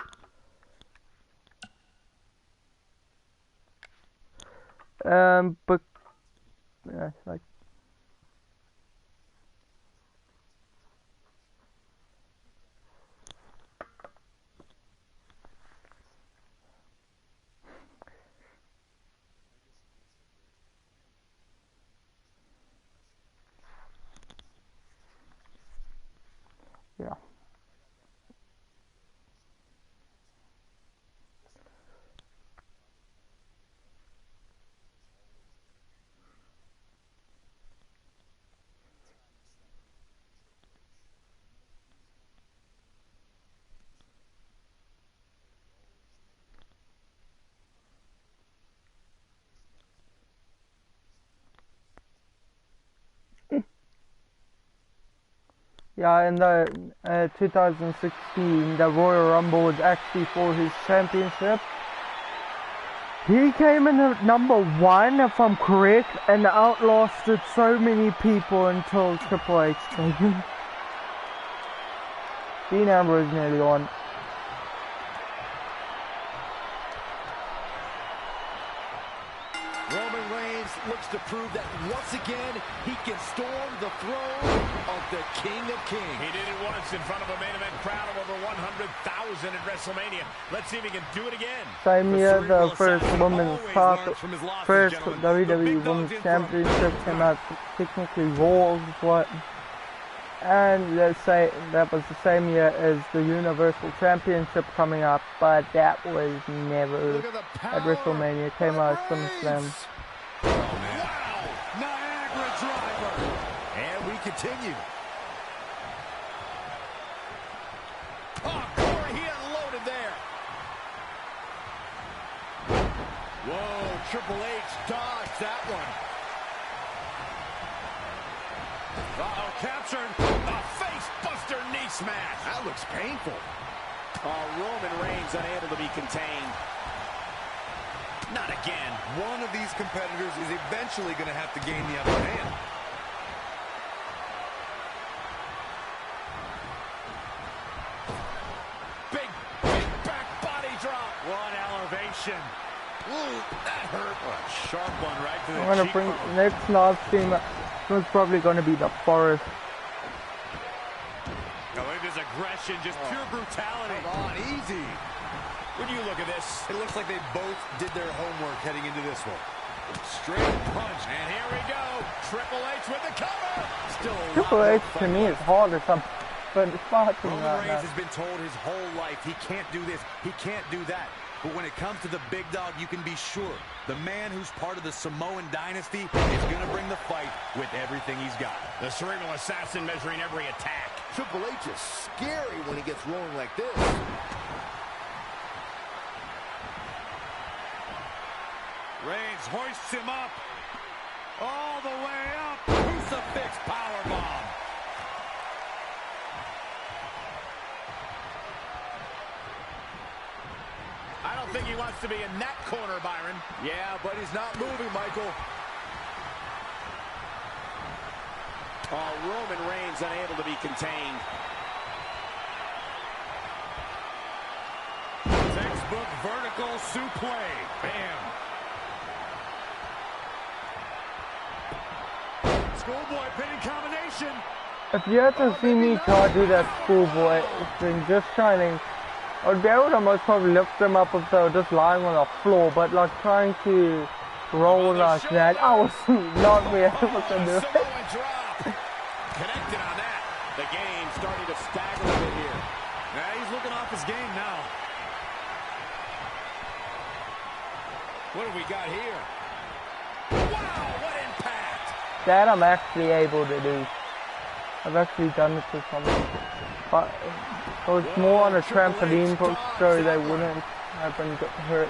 But yeah, it's like. Yeah. Yeah, in the 2016, the Royal Rumble was actually for his championship. He came in at number 1, if I'm correct, and outlasted so many people until Triple H came in. Dean Ambrose nearly won. looks to prove that once again, he can storm the throne of the King of Kings. He did it once in front of a main event crowd of over 100,000 at WrestleMania. Let's see if he can do it again. Same year, the first WWE Women's Championship came out. Technically, Raw was what. And let's say that was the same year as the Universal Championship coming up, but that was never at WrestleMania. It came out at SummerSlam. Wow! Niagara driver! And we continue. Oh, Corey, he unloaded there. Whoa, Triple H dodged that one. Uh-oh, captured. A face-buster knee smash. That looks painful. Roman Reigns unable to be contained. Not again. One of these competitors is eventually going to have to gain the upper hand. Big back body drop. One elevation. Ooh, that hurt. What a sharp one right to the I'm gonna bring next live stream. It's probably gonna be the Forest. Now look at this aggression, just pure brutality. Come on, easy. When you look at this, It looks like they both did their homework heading into this one. straight punch, and here we go. Triple H with the cover. Still a Triple lot H to me is hard as something, but it's far too Roman right Reigns now. has been told his whole life he can't do this, he can't do that. But when it comes to the big dog, you can be sure the man who's part of the Samoan dynasty is going to bring the fight with everything he's got. The cerebral assassin measuring every attack. Triple H is scary when he gets rolling like this. Reigns hoists him up. All the way up. Crucifix powerbomb. I don't think he wants to be in that corner, Byron. Yeah, but he's not moving, Michael. Roman Reigns unable to be contained. Textbook vertical suplex. Bam. Schoolboy pinning combination. If you had to see me try to do that schoolboy thing, just shining, I would be able to most probably lift them up if they were just lying on the floor, but like trying to roll like that, I was not be able to do it. Connected on that. The game starting to stagger a bit here. Now he's looking off his game now. What have we got here? Wow, what impact! That I'm actually able to do. I've actually done it to someone. But if it was more on a trampoline so they wouldn't have been hurt.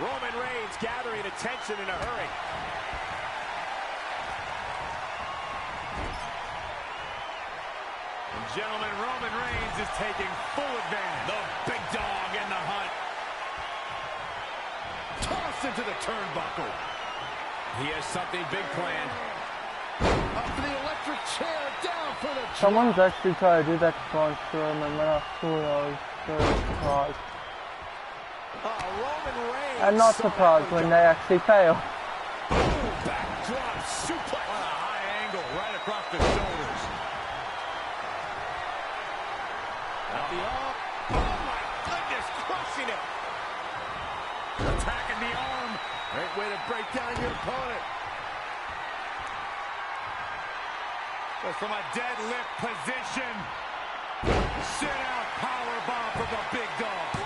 Roman Reigns gathering attention in a hurry. And gentlemen, Roman Reigns is taking full advantage. The big dog in the hunt. Tossed into the turnbuckle. He has something big planned. Up to the electric chair, down for the drop. Someone's actually trying to do that to Roman, and when I saw it, I was very surprised. Roman Reigns. I'm not surprised when they actually fail. Backdrop suplex. On a high angle right across the shoulders. At the arm. Oh my goodness, crushing it. Attacking the arm. Great way to break down your opponent. Goes from a deadlift position. Sit out powerbomb from the big dog.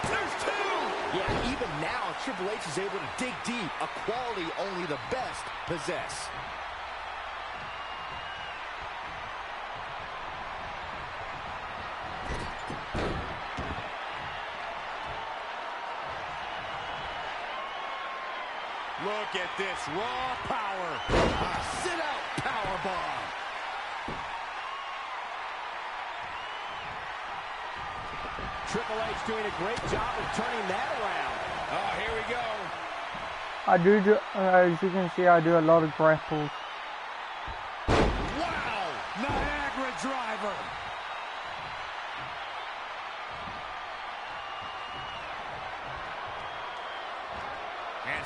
There's two. Yeah, even now, Triple H is able to dig deep, a quality only the best possess. Look at this raw power. A sit-out powerbomb. Triple H doing a great job of turning that around. Oh, here we go. I do, as you can see, I do a lot of grapples. Wow! Niagara driver.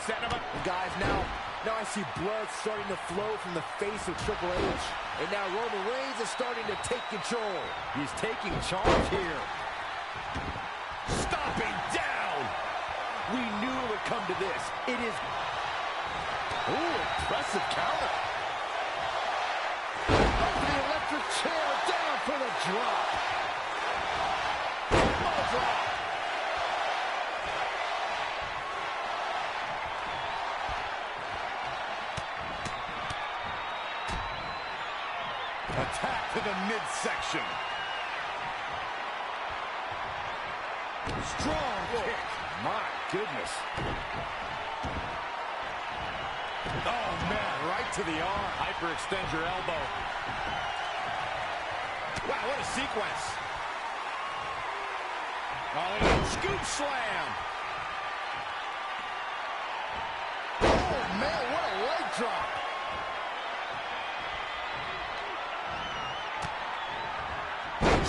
setting him up. And guys, now I see blood starting to flow from the face of Triple H. And now Roman Reigns is starting to take control. He's taking charge here. Stomping down. We knew it would come to this. It is... Ooh, impressive counter. Up to the electric chair, down for the drop. Oh, drop. Attack to the midsection. Strong kick. My goodness. Oh, man, right to the arm. Hyperextend your elbow. Wow, what a sequence. Oh, scoop slam. Oh, man, what a leg drop.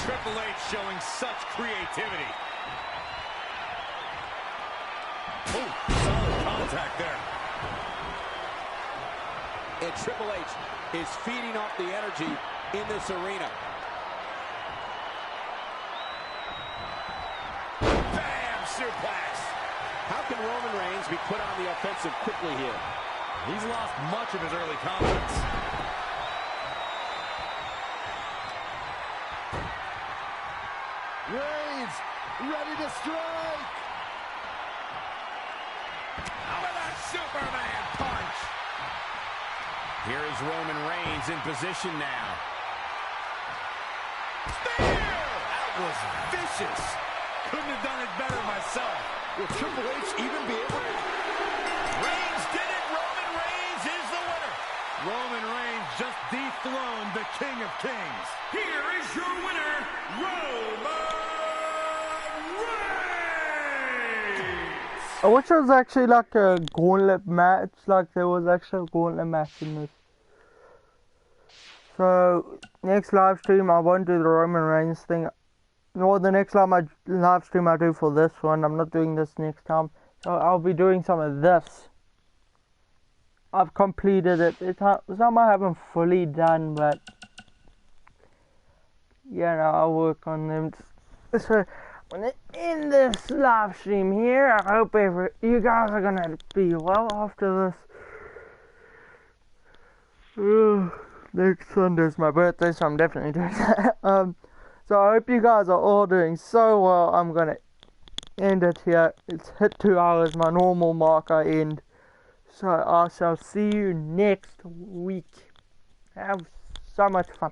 Triple H showing such creativity. Oh, solid contact there. And Triple H is feeding off the energy in this arena. Bam! Suplex. How can Roman Reigns be put on the offensive quickly here? He's lost much of his early confidence. Reigns, ready to strike. With a Superman punch. Here is Roman Reigns in position now. Spear! That was vicious. Couldn't have done it better myself. Will Triple H even be able to... Reigns did it. Roman Reigns is the winner. Roman Reigns just dethroned the King of Kings. Here is your winner, Roman Reigns. I wish it was actually like a gauntlet match, like there was actually a gauntlet match in this. So, next live stream I won't do the Roman Reigns thing. Or the next live stream I do for this one, I'm not doing this next time. So I'll be doing some of this. I've completed it. Some I haven't fully done, but yeah, no, I'll work on them. So, when it's in this live stream here, I hope you guys are gonna be well after this. Next Sunday's my birthday, so I'm definitely doing that. So I hope you guys are all doing so well. I'm gonna end it here. It's hit 2 hours, my normal mark I end. So I shall see you next week. Have so much fun.